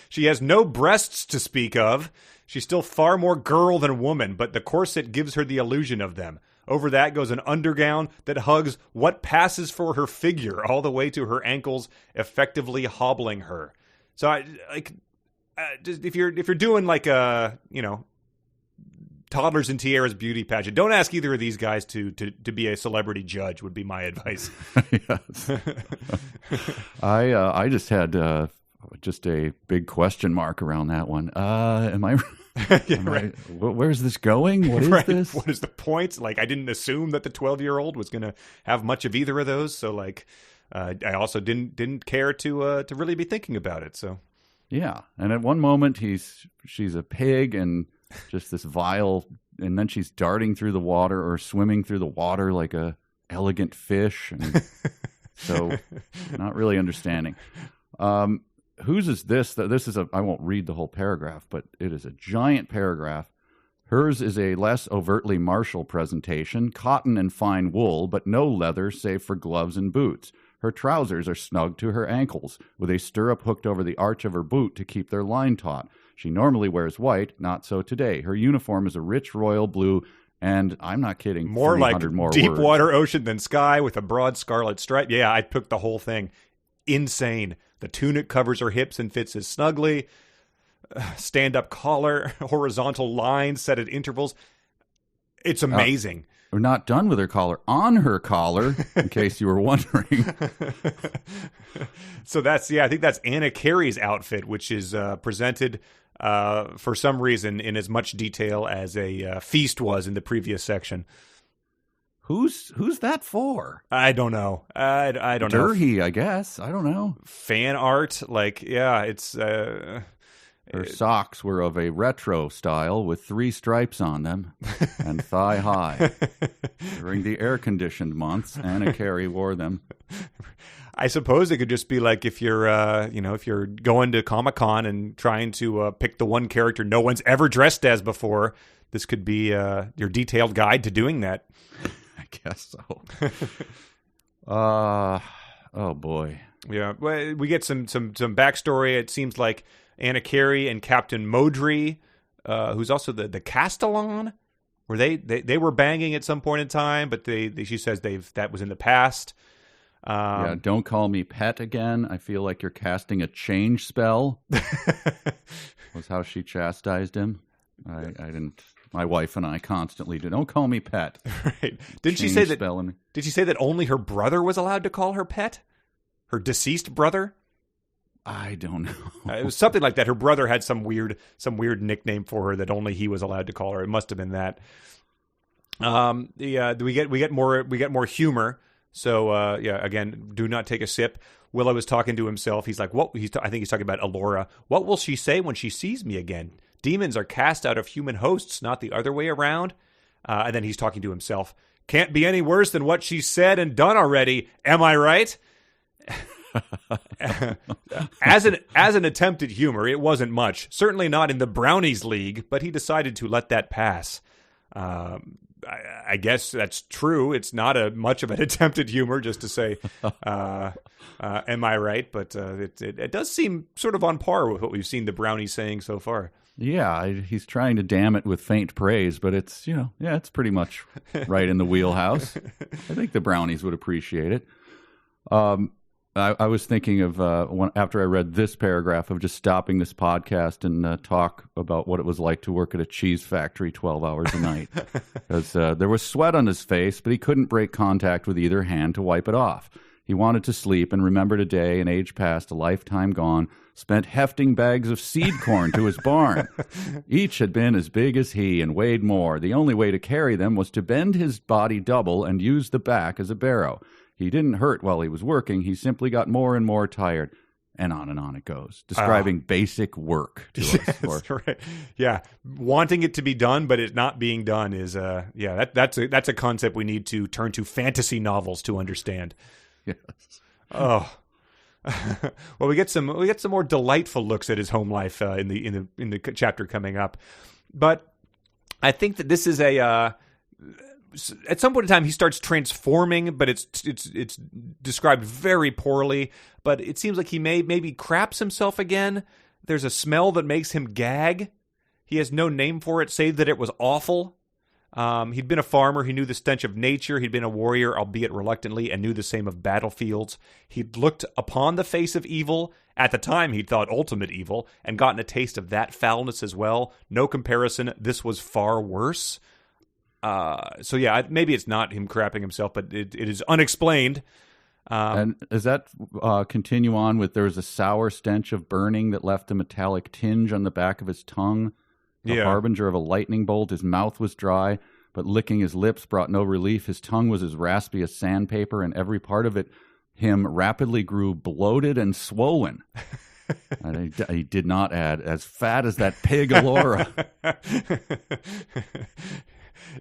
She has no breasts to speak of. She's still far more girl than woman, but the corset gives her the illusion of them. Over that goes an undergown that hugs what passes for her figure all the way to her ankles, effectively hobbling her. So if you're doing like a, Toddlers and Tiara's beauty pageant, don't ask either of these guys to be a celebrity judge, would be my advice. Yes. I just had just a big question mark around that one. Am I right? Where's this going? What is this? What is the point? Like, I didn't assume that the 12-year-old was going to have much of either of those. So like, I also didn't care to really be thinking about it. So yeah. And at one moment she's a pig and just this vile, and then she's darting through the water or swimming through the water like a elegant fish. And so not really understanding. Whose is this? This is I won't read the whole paragraph, but it is a giant paragraph. Hers is a less overtly martial presentation, cotton and fine wool, but no leather save for gloves and boots. Her trousers are snug to her ankles, with a stirrup hooked over the arch of her boot to keep their line taut. She normally wears white, not so today. Her uniform is a rich royal blue, and I'm not kidding, more like deep words. Water ocean than sky with a broad scarlet stripe. Yeah, I took the whole thing. Insane. The tunic covers her hips and fits as snugly. Stand-up collar, horizontal lines set at intervals. It's amazing. We're not done with her collar. On her collar, in case you were wondering. So I think that's Anna Carey's outfit, which is presented for some reason in as much detail as a feast was in the previous section. Who's that for? I don't know. I don't know. Durhee, I guess. I don't know. Fan art, it's. Her socks were of a retro style with 3 stripes on them and thigh high. During the air-conditioned months, Anna Carey wore them. I suppose it could just be like if you're going to Comic-Con and trying to pick the one character no one's ever dressed as before. This could be your detailed guide to doing that. I guess so. Oh boy. Yeah, well, we get some backstory. It seems like Anna Carey and Captain Modry, who's also the Castellan, where they were banging at some point in time, but she says that was in the past. Don't call me pet again. I feel like you're casting a change spell. Was how she chastised him. I didn't. My wife and I constantly do. Don't call me pet. Right? Did she say that only her brother was allowed to call her pet? Her deceased brother? I don't know. It was something like that. Her brother had some weird nickname for her that only he was allowed to call her. It must have been that. We get more humor. So again, do not take a sip. Willow is talking to himself. He's like, "What?" I think he's talking about Elora. What will she say when she sees me again? Demons are cast out of human hosts, not the other way around. And then he's talking to himself. Can't be any worse than what she said and done already. Am I right? As an attempt at humor, it wasn't much. Certainly not in the Brownies League, but he decided to let that pass. I guess that's true. It's not much of an attempt at humor, just to say, am I right? But it does seem sort of on par with what we've seen the Brownies saying so far. Yeah, he's trying to damn it with faint praise, but it's it's pretty much right in the wheelhouse. I think the Brownies would appreciate it. I was thinking of after I read this paragraph of just stopping this podcast and talk about what it was like to work at a cheese factory 12 hours a night. Because there was sweat on his face, but he couldn't break contact with either hand to wipe it off. He wanted to sleep and remembered a day, an age past, a lifetime gone, spent hefting bags of seed corn to his barn. Each had been as big as he and weighed more. The only way to carry them was to bend his body double and use the back as a barrow. He didn't hurt while he was working. He simply got more and more tired. And on it goes, describing basic work to us. That's right. Yeah, wanting it to be done, but it not being done is, that's a concept we need to turn to fantasy novels to understand. Yes. Oh, well, we get some more delightful looks at his home life in the chapter coming up, but I think that this is at some point in time, he starts transforming, but it's described very poorly. But it seems like he maybe craps himself again. There's a smell that makes him gag. He has no name for it, save that it was awful. He'd been a farmer. He knew the stench of nature. He'd been a warrior, albeit reluctantly, and knew the same of battlefields. He'd looked upon the face of evil. At the time, he'd thought ultimate evil, and gotten a taste of that foulness as well. No comparison. This was far worse. So yeah, maybe it's not him crapping himself, but it is unexplained. And does that continue on with there's a sour stench of burning that left a metallic tinge on the back of his tongue, a harbinger of a lightning bolt. His mouth was dry, but licking his lips brought no relief. His tongue was as raspy as sandpaper, and every part of him rapidly grew bloated and swollen. And he did not add, as fat as that pig Elora.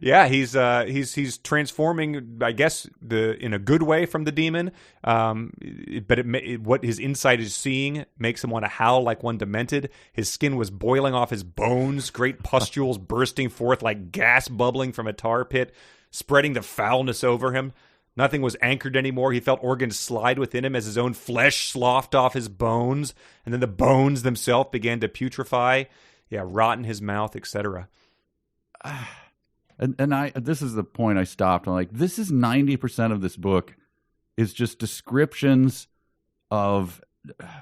Yeah, he's transforming, I guess, in a good way from the demon. But what his insight is seeing makes him want to howl like one demented. His skin was boiling off his bones, great pustules bursting forth like gas bubbling from a tar pit, spreading the foulness over him. Nothing was anchored anymore. He felt organs slide within him as his own flesh sloughed off his bones, and then the bones themselves began to putrefy, rot in his mouth, etc. And this is the point I stopped. I'm like, this is 90% of this book is just descriptions of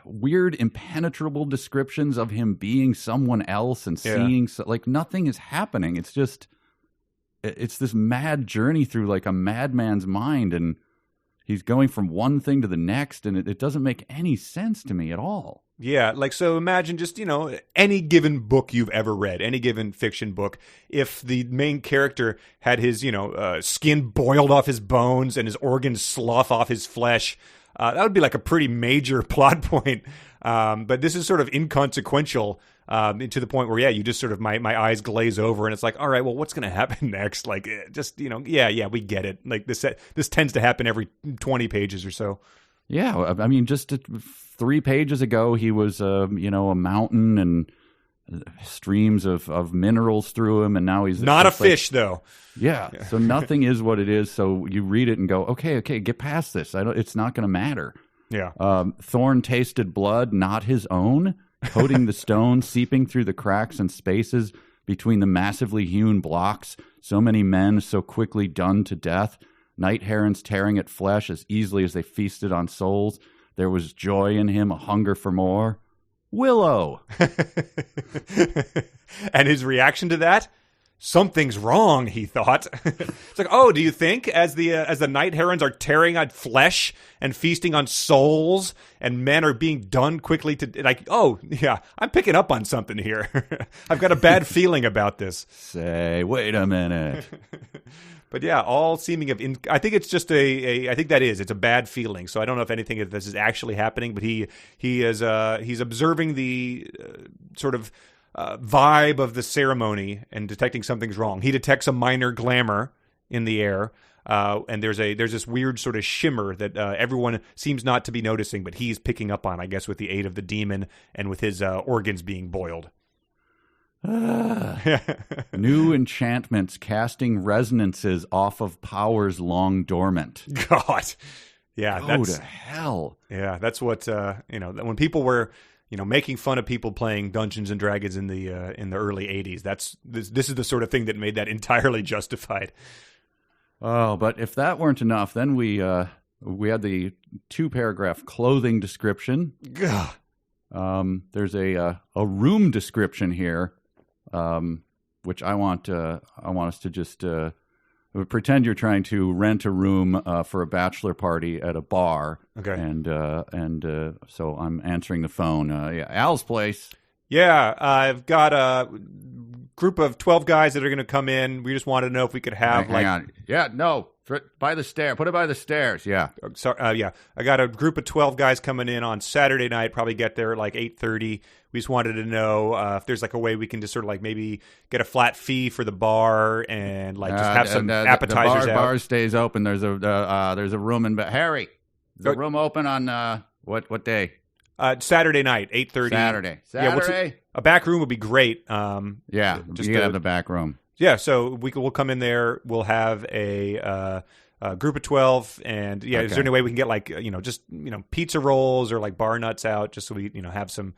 weird, impenetrable descriptions of him being someone else and seeing, like nothing is happening. It's just, it's this mad journey through like a madman's mind, and he's going from one thing to the next, and it doesn't make any sense to me at all. Yeah, like, so imagine just, any given book you've ever read, any given fiction book, if the main character had his, skin boiled off his bones and his organs slough off his flesh, that would be like a pretty major plot point. But this is sort of inconsequential to the point where, you just sort of, my eyes glaze over and it's like, all right, well, what's going to happen next? Like, just, we get it. Like, this tends to happen every 20 pages or so. Yeah, I mean, just 3 pages ago, he was, a mountain and streams of minerals through him, and now he's not a fish, though. Yeah, so nothing is what it is. So you read it and go, okay, get past this. It's not going to matter. Yeah. Thorn tasted blood, not his own, coating the stone, seeping through the cracks and spaces between the massively hewn blocks. So many men so quickly done to death. Night herons tearing at flesh as easily as they feasted on souls. There was joy in him, a hunger for more. Willow! And his reaction to that? Something's wrong, he thought. It's like, oh, do you think as the night herons are tearing at flesh and feasting on souls, and men are being done quickly to, like, oh, yeah, I'm picking up on something here. I've got a bad feeling about this. Say, wait a minute. But yeah, all seeming of, I think it's just I think it's a bad feeling. So I don't know if anything of this is actually happening, but he's observing the sort of vibe of the ceremony and detecting something's wrong. He detects a minor glamour in the air, and there's this weird sort of shimmer that everyone seems not to be noticing, but he's picking up on, I guess, with the aid of the demon and with his organs being boiled. New enchantments casting resonances off of powers long dormant. God, yeah, to hell. Yeah, that's what when people were making fun of people playing Dungeons and Dragons in the early '80s. This is the sort of thing that made that entirely justified. Oh, but if that weren't enough, then we had the 2-paragraph clothing description. There's a room description here. Which I want us to just Pretend you're trying to rent a room for a bachelor party at a bar. Okay. And so I'm answering the phone. Yeah, Al's place. Yeah, I've got a group of 12 guys that are going to come in. We just wanted to know if we could have Hang on. Yeah, no. By the stair. Put it by the stairs. Yeah. Sorry, yeah. I got a group of 12 guys coming in on Saturday night. Probably get there at like 8:30. We just wanted to know if there's like a way we can just sort of like maybe get a flat fee for the bar and like just have some appetizers the out. bar stays open. There's a room in Harry. Is the room open on what day? Saturday night, 8:30. Saturday. Yeah, a back room would be great. Yeah, just have the back room. Yeah, so we'll come in there. We'll have a group of 12, and yeah, Okay. is there any way we can get like just pizza rolls or like bar nuts out just so we have some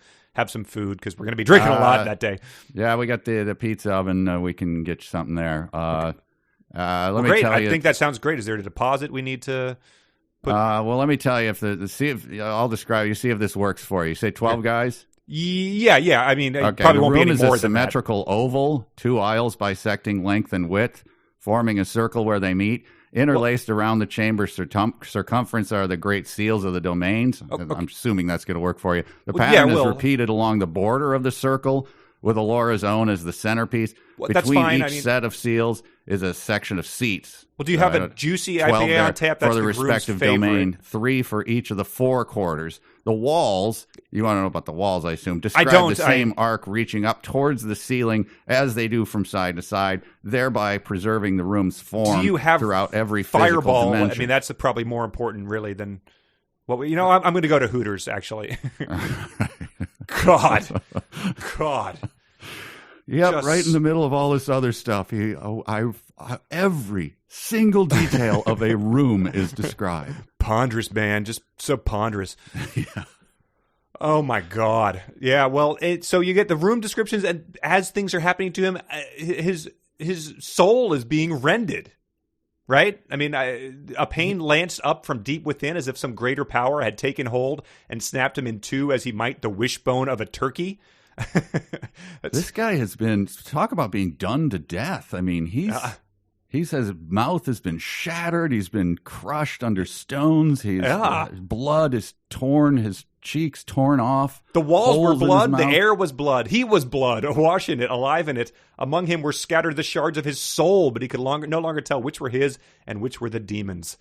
food because we're going to be drinking a lot that day. Yeah, we got the pizza oven. We can get you something there. Let me Great, tell you. I think that sounds great. Is there a deposit we need to put? Well, let me tell you I'll describe. You see if this works for you. Say 12 guys. Yeah. I mean, it Okay, probably the won't be room any is more a than that. symmetrical oval, 2 aisles bisecting length and width, forming a circle where they meet. Interlaced around the chamber circumference are the great seals of the domains. Okay. I'm assuming that's going to work for you. The pattern is well- repeated along the border of the circle, with Elora's own as the centerpiece. Well, that's Between fine. each set of seals is a section of seats. Well, do you have a juicy 12 IPA there on tap? That's for the groom's respective favorite. domain, 3 for each of the 4 quarters. The walls, you want to know about the walls, I assume, describe don't. the same arc reaching up towards the ceiling as they do from side to side, thereby preserving the room's form Do you have throughout every physical Fireball. dimension. I mean, that's probably more important, really, than what we. I'm going to go to Hooters actually. God. Yep, Just- right in the middle of all this other stuff. Every single detail of a room is described. Ponderous, man, just so ponderous. Yeah. Oh my God. Yeah. Well, so you get the room descriptions, and as things are happening to him, his soul is being rended. Right? I mean, a pain lanced up from deep within, as if some greater power had taken hold and snapped him in two, as he might the wishbone of a turkey. This guy has been, talk about being done to death. I mean, his mouth has been shattered. He's been crushed under stones. His blood is torn. His cheeks torn off. The walls were holes in his blood. The mouth. air was blood. He was blood, awash in it, alive in it. Among him were scattered the shards of his soul, but he could no longer tell which were his and which were the demons.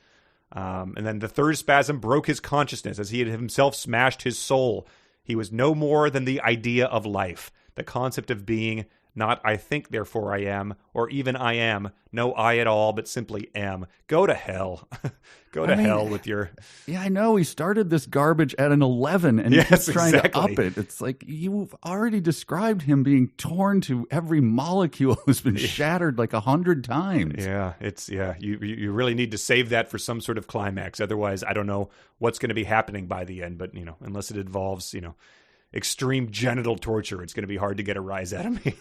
And then the third spasm broke his consciousness as he had himself smashed his soul. He was no more than the idea of life, the concept of being, not I think, therefore I am, or even I am, no I at all, but simply am. Go to hell. Go to hell with your... Yeah, I know. He started this garbage at an 11 and Yes, he's trying exactly. to up it. It's like you've already described him being torn to every molecule has been shattered like 100 times. Yeah, you really need to save that for some sort of climax. Otherwise, I don't know what's going to be happening by the end, but unless it involves, extreme genital torture, it's going to be hard to get a rise out of me.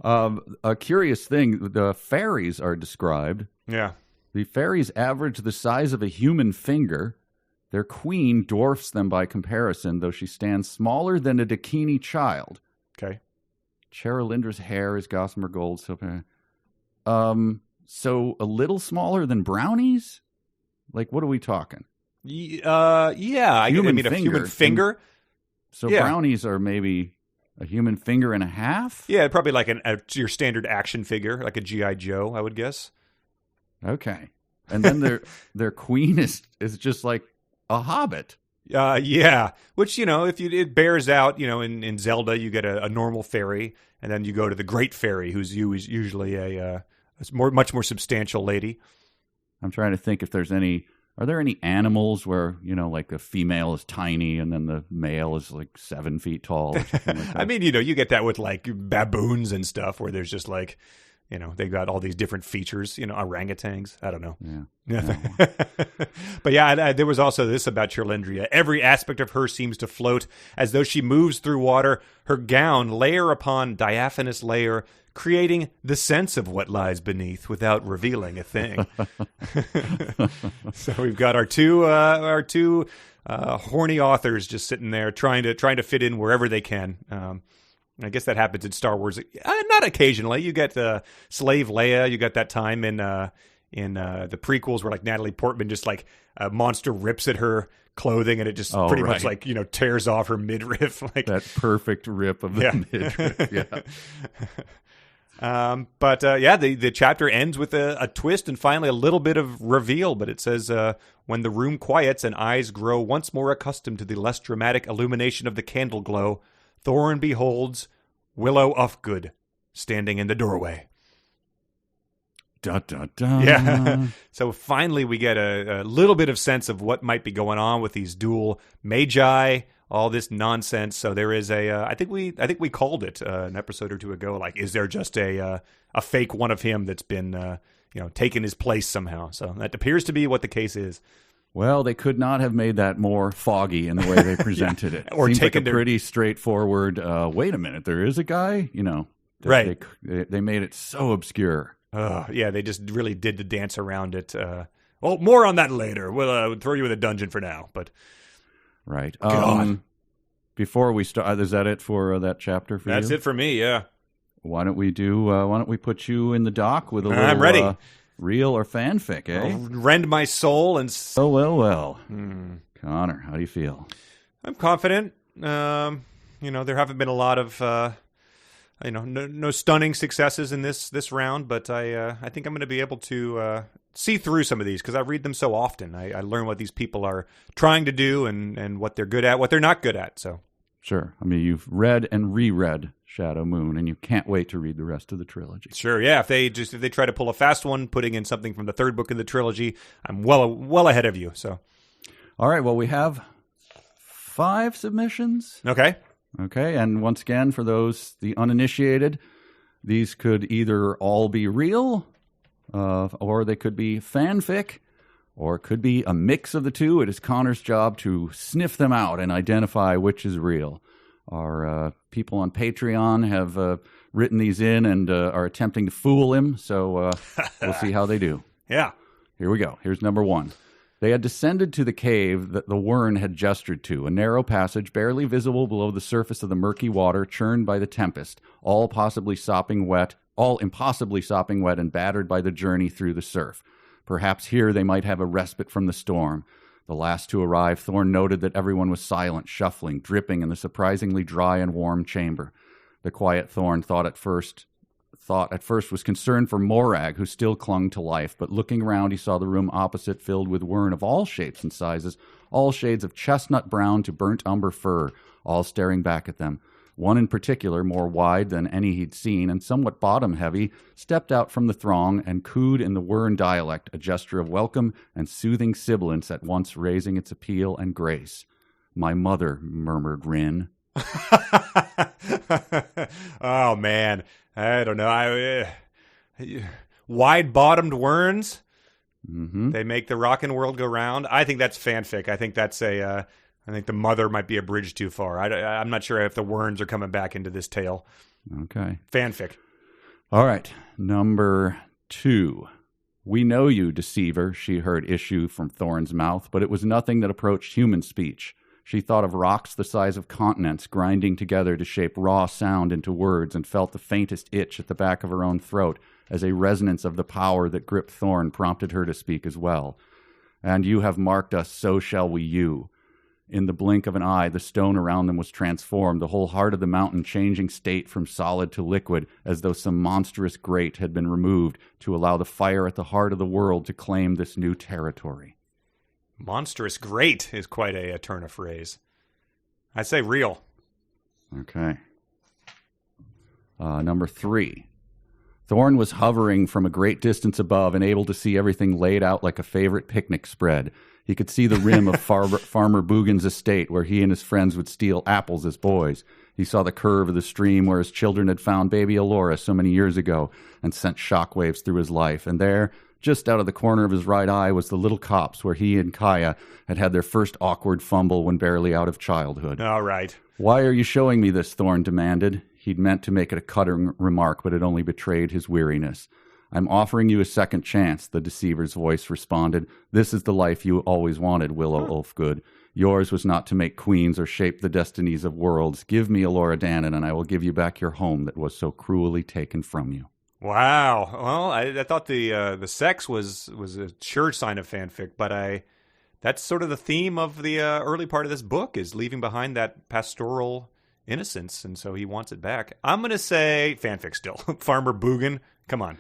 A curious thing, the fairies are described. Yeah. The fairies average the size of a human finger. Their queen dwarfs them by comparison, though she stands smaller than a Dakini child. Okay. Cherulindra's hair is gossamer gold. So a little smaller than brownies? Like, what are we talking? Yeah. I mean, a human finger. So Yeah. brownies are maybe a human finger and a half? Yeah, probably like your standard action figure, like a G.I. Joe, I would guess. Okay. And then their queen is just like a hobbit. Yeah, which if it bears out, in Zelda you get a normal fairy, and then you go to the great fairy, who's usually a much more substantial lady. I'm trying to think if are there any animals where like the female is tiny and then the male is like 7 feet tall? Or something like that? I mean, you get that with like baboons and stuff, where there's just like, they got all these different features, orangutans. I don't know. Yeah. But yeah, there was also this about Cherlindria. Every aspect of her seems to float as though she moves through water, her gown layer upon diaphanous layer, creating the sense of what lies beneath without revealing a thing. So we've got our two horny authors just sitting there trying to fit in wherever they can. I guess that happens in Star Wars. Not occasionally. You get Slave Leia. You got that time in the prequels where like Natalie Portman just like a monster rips at her clothing and it just pretty much like, tears off her midriff. Like that perfect rip of the midriff. Yeah. The chapter ends with a twist and finally a little bit of reveal. But it says, when the room quiets and eyes grow once more accustomed to the less dramatic illumination of the candle glow, Thorn beholds Willow Ufgood standing in the doorway. Da, da, da. Yeah. So finally we get a little bit of sense of what might be going on with these dual magi, all this nonsense. So there is I think we called it an episode or two ago. Like, is there just a fake one of him that's been taken his place somehow? So that appears to be what the case is. Well, they could not have made that more foggy in the way they presented it. Or seems taken like a pretty straightforward. Wait a minute, there is a guy. Right? They made it so obscure. They just really did the dance around it. More on that later. We'll throw you in the dungeon for now. But right. God. Before we start, is that it for that chapter for you? That's it for me, yeah. Why don't we put you in the dock with a little I'm ready. Real or fanfic, eh? I'll rend my soul and... Well. Conor, how do you feel? I'm confident. There haven't been a lot of... no stunning successes in this round, but I think I'm going to be able to see through some of these because I read them so often. I learn what these people are trying to do and what they're good at, what they're not good at. So sure. I mean, you've read and reread Shadow Moon, and you can't wait to read the rest of the trilogy. Sure, yeah. If they try to pull a fast one, putting in something from the third book in the trilogy, I'm well ahead of you. So, all right. Well, we have 5 submissions. Okay, and once again, for the uninitiated, these could either all be real, or they could be fanfic, or it could be a mix of the two. It is Conor's job to sniff them out and identify which is real. Our people on Patreon have written these in and are attempting to fool him, so we'll see how they do. Yeah. Here we go. Here's number 1. They had descended to the cave that the Wern had gestured to, a narrow passage barely visible below the surface of the murky water churned by the tempest, all impossibly sopping wet and battered by the journey through the surf. Perhaps here they might have a respite from the storm. The last to arrive, Thorn noted that everyone was silent, shuffling, dripping in the surprisingly dry and warm chamber. The quiet Thorn thought at first was concerned for Morag, who still clung to life, but looking around he saw the room opposite filled with Wern of all shapes and sizes, all shades of chestnut brown to burnt umber fur, all staring back at them. One in particular, more wide than any he'd seen and somewhat bottom-heavy, stepped out from the throng and cooed in the Wern dialect, a gesture of welcome and soothing sibilance at once raising its appeal and grace. "My mother," murmured Rin. Oh, man. I don't know. Wide-bottomed Werns? Mm-hmm. They make the rockin' world go round? I think that's fanfic. I think that's I think the mother might be a bridge too far. I'm not sure if the Werns are coming back into this tale. Okay. Fanfic. All right. Number 2. "We know you, deceiver," she heard issue from Thorn's mouth, but it was nothing that approached human speech. She thought of rocks the size of continents grinding together to shape raw sound into words and felt the faintest itch at the back of her own throat as a resonance of the power that gripped Thorn prompted her to speak as well. "And you have marked us, so shall we you." In the blink of an eye, the stone around them was transformed, the whole heart of the mountain changing state from solid to liquid, as though some monstrous grate had been removed to allow the fire at the heart of the world to claim this new territory. Monstrous grate is quite a turn of phrase. I'd say real. Okay. Number 3. Thorn was hovering from a great distance above and able to see everything laid out like a favorite picnic spread. He could see the rim of Farmer Boogan's estate where he and his friends would steal apples as boys. He saw the curve of the stream where his children had found baby Elora so many years ago and sent shockwaves through his life. And there, just out of the corner of his right eye, was the little copse where he and Kaya had their first awkward fumble when barely out of childhood. All right. "Why are you showing me this?" Thorn demanded. He'd meant to make it a cutting remark, but it only betrayed his weariness. "I'm offering you a second chance," the deceiver's voice responded. "This is the life you always wanted, Willow Ulfgood. Yours was not to make queens or shape the destinies of worlds. Give me Elora Danon, and I will give you back your home that was so cruelly taken from you. Wow. Well, I thought the sex was a sure sign of fanfic, but that's sort of the theme of the early part of this book, is leaving behind that pastoral innocence, and so he wants it back. I'm going to say fanfic still. Farmer Boogan, come on.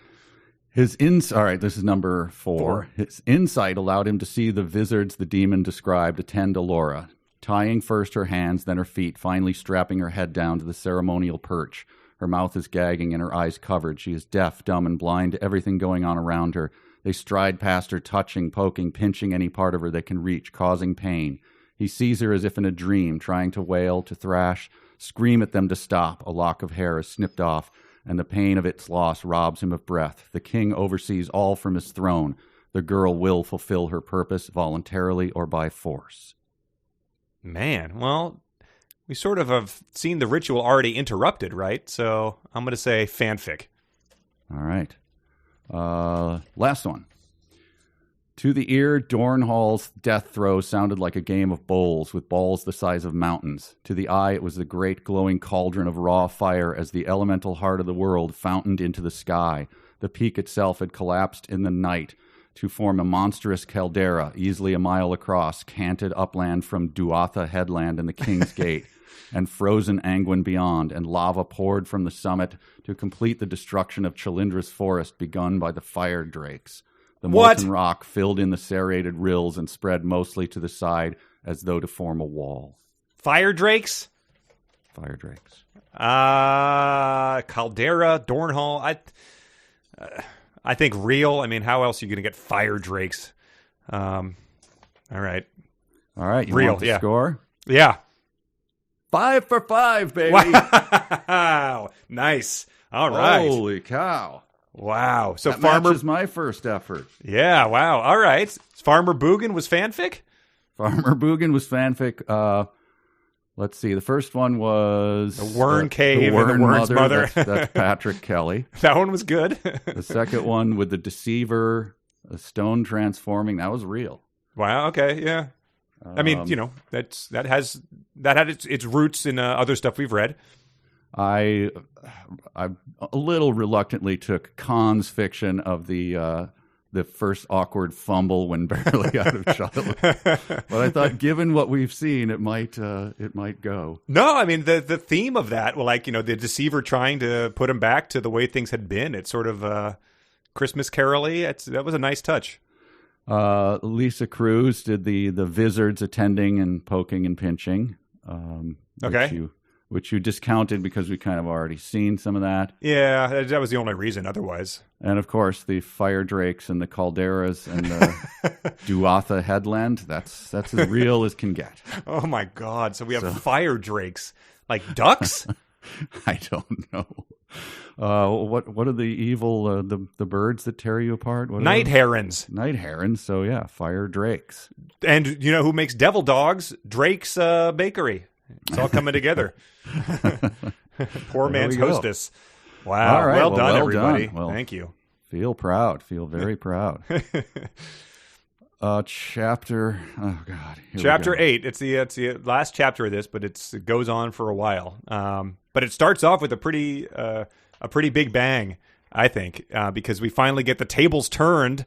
All right, this is number 4. His insight allowed him to see the vizards the demon described attend Elora, tying first her hands, then her feet, finally strapping her head down to the ceremonial perch. Her mouth is gagging and her eyes covered. She is deaf, dumb, and blind to everything going on around her. They stride past her, touching, poking, pinching any part of her they can reach, causing pain. He sees her as if in a dream, trying to wail, to thrash, scream at them to stop. A lock of hair is snipped off, and the pain of its loss robs him of breath. The king oversees all from his throne. The girl will fulfill her purpose voluntarily or by force. Man, well, we sort of have seen the ritual already interrupted, right? So I'm going to say fanfic. All right. Last one. To the ear, Dornhall's death throes sounded like a game of bowls with balls the size of mountains. To the eye, it was the great glowing cauldron of raw fire as the elemental heart of the world fountained into the sky. The peak itself had collapsed in the night to form a monstrous caldera, easily a mile across, canted upland from Duatha Headland and the King's Gate, and frozen Angwin beyond, and lava poured from the summit to complete the destruction of Chalindra's forest begun by the fire drakes. The molten rock filled in the serrated rills and spread mostly to the side as though to form a wall. Fire drakes? Fire drakes. Caldera, Dornhall. I think real. I mean, how else are you going to get fire drakes? All right. All right. You real, want the score? Yeah. 5 for 5, baby. Wow. Nice. All right. Holy cow. Wow. So that Farmer matches my first effort. Yeah, wow. All right. Farmer Boogan was fanfic? Farmer Boogan was fanfic. Let's see. The first one was The Wern Cave the and the Wern's Mother. That's Patrick Kelly. That one was good. The second one with the Deceiver, the stone transforming, that was real. Wow, okay, yeah. I mean, you know, that had its roots in other stuff we've read. I a little reluctantly took Khan's fiction of the first awkward fumble when barely out of childhood, but I thought, given what we've seen, it might go. No, I mean the theme of that, well, like, you know, the deceiver trying to put him back to the way things had been. It's sort of Christmas Carol-y. That was a nice touch. Lisa Cruz did the vizards attending and poking and pinching. Okay. Which you discounted because we kind of already seen some of that. Yeah, that was the only reason otherwise. And, of course, the fire drakes and the calderas and the Duatha Headland, that's as real as can get. Oh, my God. So we have fire drakes. Like ducks? I don't know. What are the evil, the birds that tear you apart? Night herons. Night herons, so yeah, fire drakes. And you know who makes devil dogs? Drake's Bakery. It's all coming together. Poor man's hostess. Wow. All right. Well done, well everybody. Done. Well, thank you. Feel proud. Feel very proud. Chapter. Oh God. Chapter 8. It's the last chapter of this, but it goes on for a while. But it starts off with a pretty big bang, I think, because we finally get the tables turned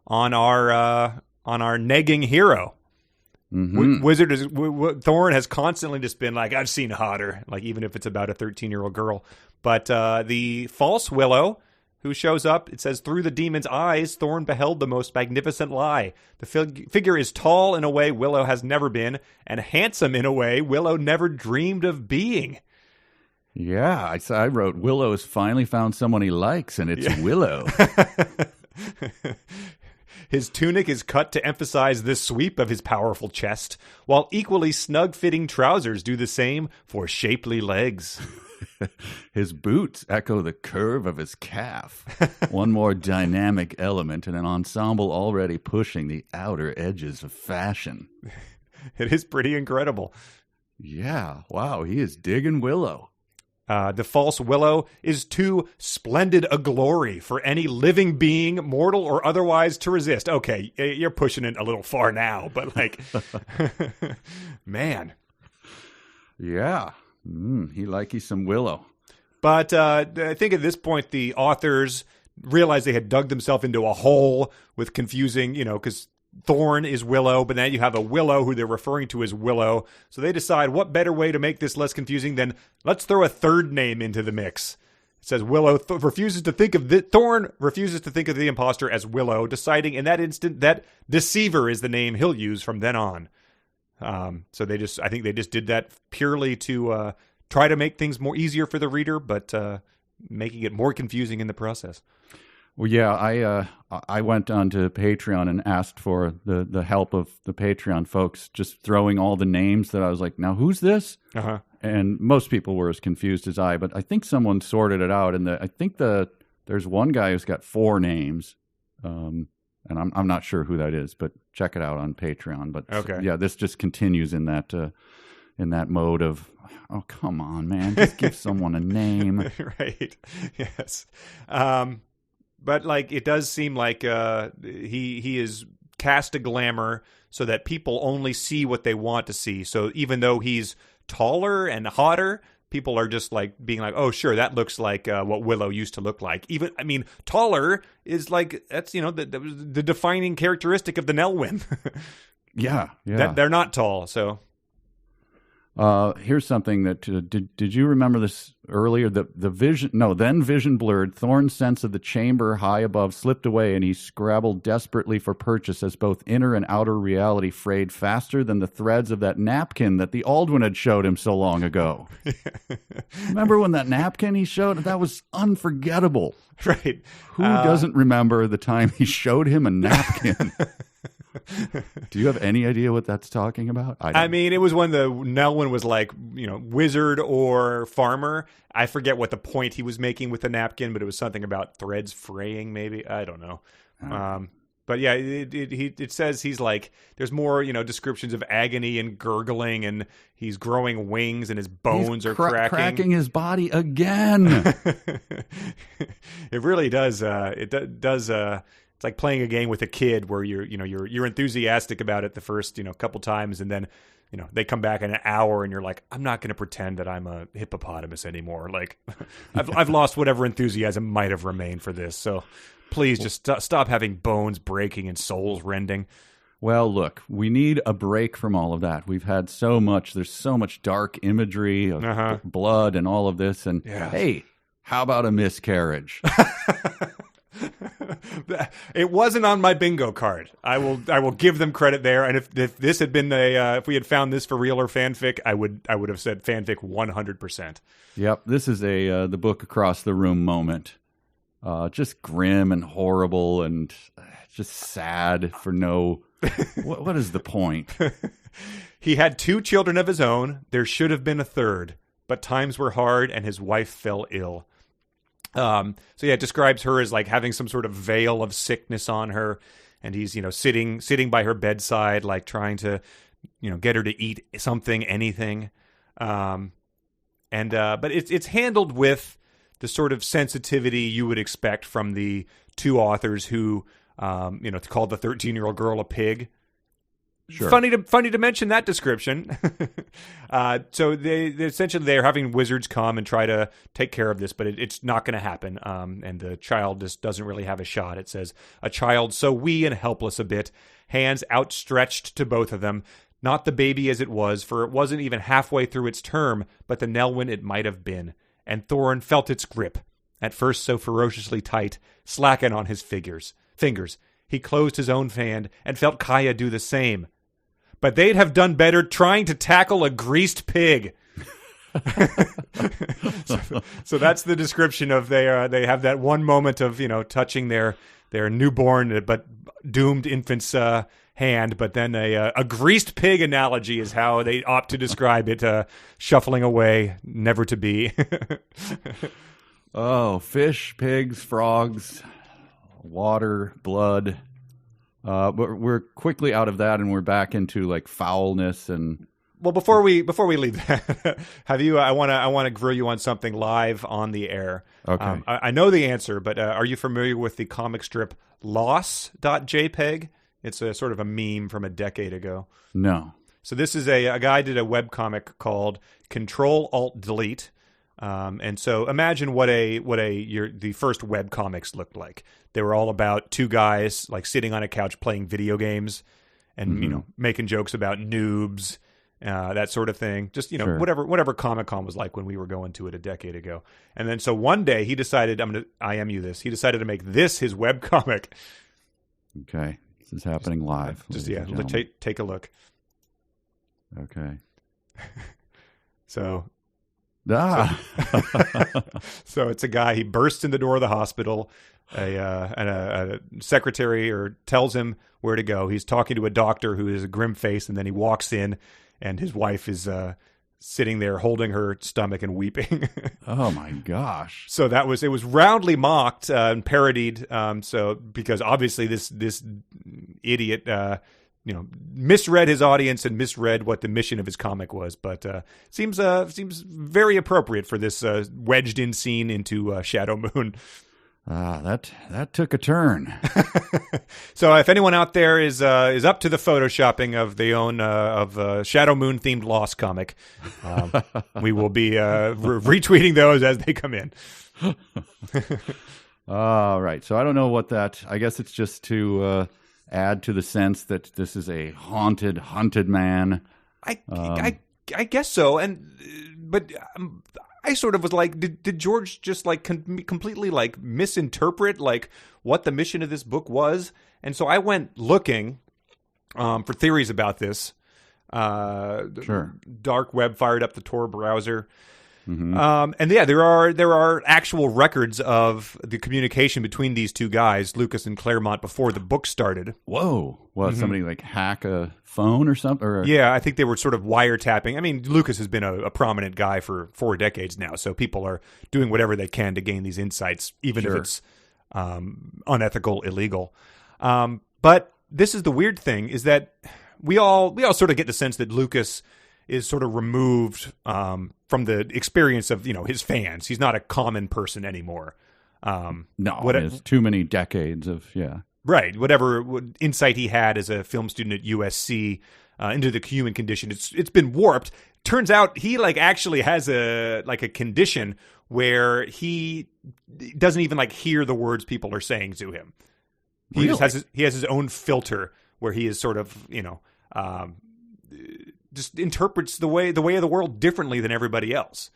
on our negging hero. Mm-hmm. Thorn has constantly just been like, I've seen hotter, like even if it's about a 13-year-old girl. But the false Willow, who shows up, it says, through the demon's eyes, Thorn beheld the most magnificent lie. The figure is tall in a way Willow has never been, and handsome in a way Willow never dreamed of being. Yeah, I wrote, Willow has finally found someone he likes, and it's Willow. His tunic is cut to emphasize the sweep of his powerful chest, while equally snug-fitting trousers do the same for shapely legs. His boots echo the curve of his calf. One more dynamic element in an ensemble already pushing the outer edges of fashion. It is pretty incredible. Yeah, wow, he is digging Willow. The false Willow is too splendid a glory for any living being, mortal or otherwise, to resist. Okay, you're pushing it a little far now, but like, man. Yeah, he likes some Willow. But I think at this point, the authors realized they had dug themselves into a hole with confusing, because Thorn is Willow, but then you have a Willow who they're referring to as Willow. So they decide what better way to make this less confusing than let's throw a third name into the mix. It says Willow refuses to think of Thorn refuses to think of the imposter as Willow, deciding in that instant that Deceiver is the name he'll use from then on. So I think they just did that purely to try to make things more easier for the reader, but making it more confusing in the process. Well, yeah, I went onto Patreon and asked for the help of the Patreon folks, just throwing all the names that I was like, now who's this? Uh-huh. And most people were as confused as I, but I think someone sorted it out. And I think there's one guy who's got 4 names, and I'm not sure who that is, but check it out on Patreon. But okay. Yeah, this just continues in that mode of, oh, come on, man, just give someone a name. Right. Yes. But like it does seem like he is cast a glamour so that people only see what they want to see. So even though he's taller and hotter, people are just like being like, oh, sure, that looks like what Willow used to look like. Taller is like that's the defining characteristic of the Nelwyn. Yeah. They're not tall, so. Here's something that did you remember this earlier? Then vision blurred. Thorn's sense of the chamber high above slipped away, and he scrabbled desperately for purchase as both inner and outer reality frayed faster than the threads of that napkin that the Aldwin had showed him so long ago. Remember when that napkin he showed? That was unforgettable. Right. Who doesn't remember the time he showed him a napkin? Do you have any idea what that's talking about? It was when the Nelwyn was like, wizard or farmer. I forget what the point he was making with the napkin, but it was something about threads fraying, maybe. I don't know. But yeah, it says he's like, there's more, descriptions of agony and gurgling, and he's growing wings, and his bones are cracking his body again. It really does. It does. It's like playing a game with a kid where you're enthusiastic about it the first couple times, and then they come back in an hour and you're like, I'm not going to pretend that I'm a hippopotamus anymore. Like I've lost whatever enthusiasm might have remained for this. So please just stop having bones breaking and souls rending. Well, look, we need a break from all of that. We've had so much. There's so much dark imagery of blood and all of this. And hey, how about a miscarriage? It wasn't on my bingo card. I will give them credit there. And if this had been if we had found this for real or fanfic, I would have said fanfic 100%. Yep, this is the book across the room moment. Just grim and horrible and just sad for no. What is the point? He had 2 children of his own. There should have been a third, but times were hard and his wife fell ill. It describes her as like having some sort of veil of sickness on her, and he's, sitting by her bedside, like trying to, get her to eat something, anything. But it's handled with the sort of sensitivity you would expect from the 2 authors who, called the 13-year-old girl a pig. Sure. Funny to mention that description. So they're having wizards come and try to take care of this, but it's not going to happen. And the child just doesn't really have a shot. It says, a child so wee and helpless a bit, hands outstretched to both of them. Not the baby as it was, for it wasn't even halfway through its term, but the Nelwyn it might have been. And Thorn felt its grip, at first so ferociously tight, slacken on his fingers. He closed his own hand and felt Kaya do the same. But they'd have done better trying to tackle a greased pig. so that's the description of they have that one moment of touching their newborn but doomed infant's hand, but then a greased pig analogy is how they opt to describe it, shuffling away, never to be. Oh, fish, pigs, frogs, water, blood. But we're quickly out of that, and we're back into like foulness and Well, before we leave that, have you? I want to grill you on something live on the air. Okay. I know the answer, but are you familiar with the comic strip Loss.jpg? It's a sort of a meme from a decade ago. No. So this is a guy did a webcomic called Control Alt Delete. And so imagine what the first web comics looked like. They were all about two guys like sitting on a couch playing video games and making jokes about noobs, that sort of thing. Just Sure. whatever Comic-Con was like when we were going to it a decade ago. And then so one day he decided I am you this. He decided to make this his web comic. Okay. This is happening live. Just ladies and gentlemen. take a look. Okay. So Ah. So it's a guy. He bursts in the door of the hospital. A secretary tells him where to go. He's talking to a doctor who has a grim face, and then he walks in, and his wife is sitting there holding her stomach and weeping. Oh my gosh! So it was roundly mocked and parodied. So because obviously this idiot misread his audience and misread what the mission of his comic was, but seems very appropriate for this wedged in scene into Shadow Moon. That took a turn. So if anyone out there is up to the photoshopping of the own of Shadow Moon themed Lost comic, we will be retweeting those as they come in. All right. So I don't know what that. I guess it's just to add to the sense that this is a hunted man. I guess so, but I sort of was like, did George just like completely like misinterpret like what the mission of this book was? And so I went looking for theories about this. Sure. Dark web fired up the Tor browser. Mm-hmm. And yeah, there are actual records of the communication between these two guys, Lucas and Claremont, before the book started. Whoa! Well, somebody like hack a phone or something? Yeah, I think they were sort of wiretapping. I mean, Lucas has been a prominent guy for 4 decades now, so people are doing whatever they can to gain these insights, even if it's unethical, illegal. But this is the weird thing: is that we all sort of get the sense that Lucas is sort of removed from the experience of his fans. He's not a common person anymore. It's too many decades of right. Whatever insight he had as a film student at USC into the human condition, it's been warped. Turns out he actually has a condition where he doesn't even hear the words people are saying to him. He Really? just has his own filter where he is sort of just interprets the way of the world differently than everybody else.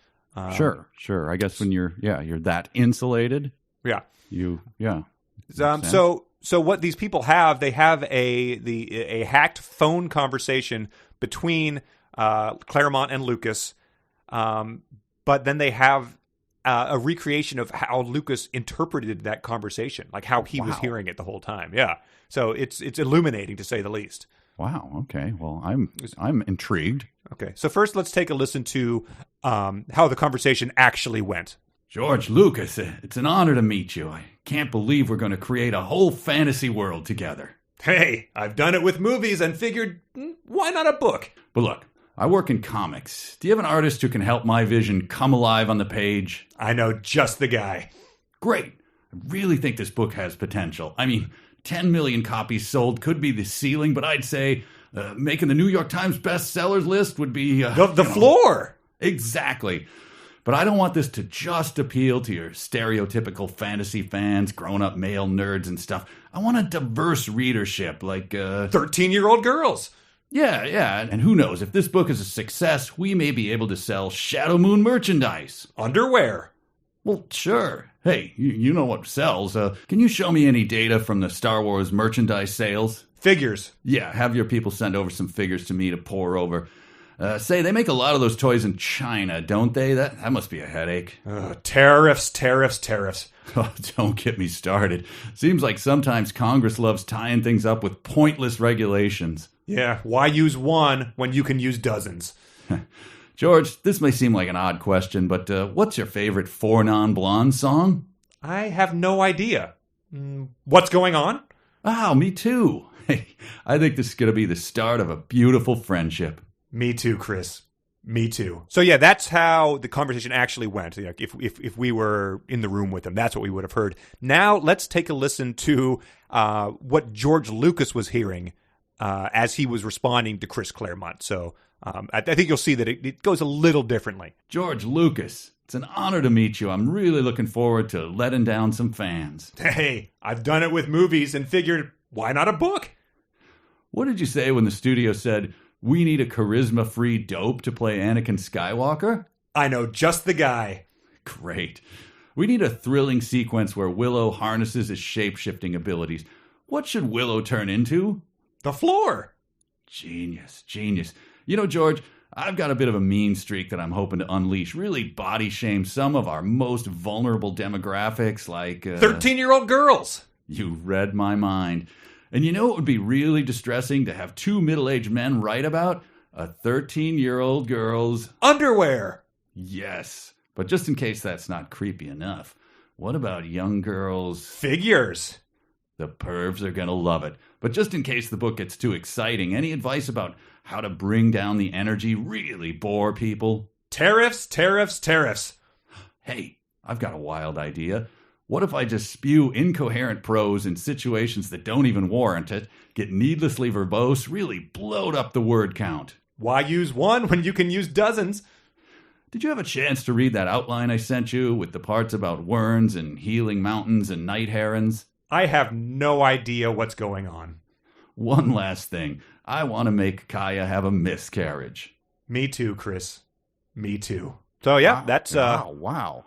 Sure. I guess when you're that insulated. Yeah. So what these people have, they have a hacked phone conversation between Claremont and Lucas, but then they have a recreation of how Lucas interpreted that conversation, like how he was hearing it the whole time. Yeah. So it's illuminating to say the least. Wow. Okay. Well, I'm intrigued. Okay. So first, let's take a listen to how the conversation actually went. George Lucas, it's an honor to meet you. I can't believe we're going to create a whole fantasy world together. Hey, I've done it with movies and figured, why not a book? But look, I work in comics. Do you have an artist who can help my vision come alive on the page? I know just the guy. Great. I really think this book has potential. I mean, 10 million copies sold could be the ceiling, but I'd say making the New York Times bestsellers list would be... the floor! Exactly. But I don't want this to just appeal to your stereotypical fantasy fans, grown-up male nerds and stuff. I want a diverse readership, like... 13-year-old girls! Yeah, and who knows, if this book is a success, we may be able to sell Shadow Moon merchandise. Underwear. Well, sure. Hey, you know what sells. Can you show me any data from the Star Wars merchandise sales? Figures. Yeah, have your people send over some figures to me to pour over. Say, they make a lot of those toys in China, don't they? That must be a headache. Tariffs. Oh, don't get me started. Seems like sometimes Congress loves tying things up with pointless regulations. Yeah, why use one when you can use dozens? George, this may seem like an odd question, but what's your favorite Four Non-Blondes song? I have no idea. What's going on? Oh, me too. Hey, I think this is going to be the start of a beautiful friendship. Me too, Chris. Me too. So yeah, that's how the conversation actually went. If we were in the room with him, that's what we would have heard. Now let's take a listen to what George Lucas was hearing as he was responding to Chris Claremont. So I think you'll see that it goes a little differently. George Lucas, it's an honor to meet you. I'm really looking forward to letting down some fans. Hey, I've done it with movies and figured, why not a book? What did you say when the studio said, we need a charisma-free dope to play Anakin Skywalker? I know just the guy. Great. We need a thrilling sequence where Willow harnesses his shape-shifting abilities. What should Willow turn into? The floor. Genius. You know, George, I've got a bit of a mean streak that I'm hoping to unleash. Really body shame some of our most vulnerable demographics like... 13-year-old girls. You read my mind. And you know what would be really distressing to have two middle-aged men write about? A 13-year-old girl's... underwear! Yes. But just in case that's not creepy enough, what about young girls... figures? The pervs are gonna love it. But just in case the book gets too exciting, any advice about how to bring down the energy, really bore people? Tariffs. Hey, I've got a wild idea. What if I just spew incoherent prose in situations that don't even warrant it, get needlessly verbose, really bloat up the word count? Why use one when you can use dozens? Did you have a chance to read that outline I sent you with the parts about Werns and healing mountains and night herons? I have no idea what's going on. One last thing. I want to make Kaya have a miscarriage. Me too, Chris. Me too. So yeah, that's wow.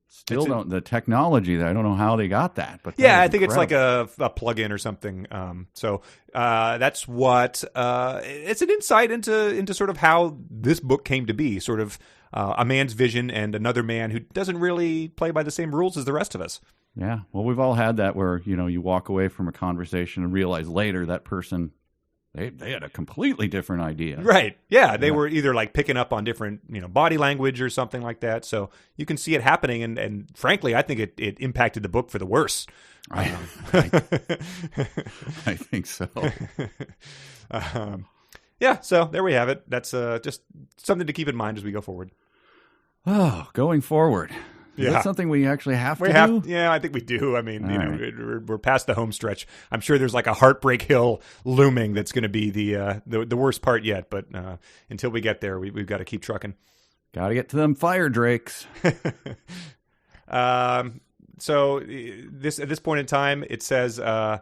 Still don't the technology there. I don't know how they got that, but yeah, I think incredible. It's like a plug-in or something. So that's what it's an insight into sort of how this book came to be. Sort of a man's vision and another man who doesn't really play by the same rules as the rest of us. Yeah, well, we've all had that where you walk away from a conversation and realize later that person. They had a completely different idea. Right. Yeah. They were either like picking up on different, body language or something like that. So you can see it happening. And frankly, I think it impacted the book for the worse. I think so. Yeah. So there we have it. That's just something to keep in mind as we go forward. Oh, going forward. Is that something we actually have to do? Yeah, I think we do. I mean, we're past the home stretch. I'm sure there's like a heartbreak hill looming that's going to be the worst part yet. But until we get there, we've got to keep trucking. Got to get to them fire drakes. So at this point in time, it says that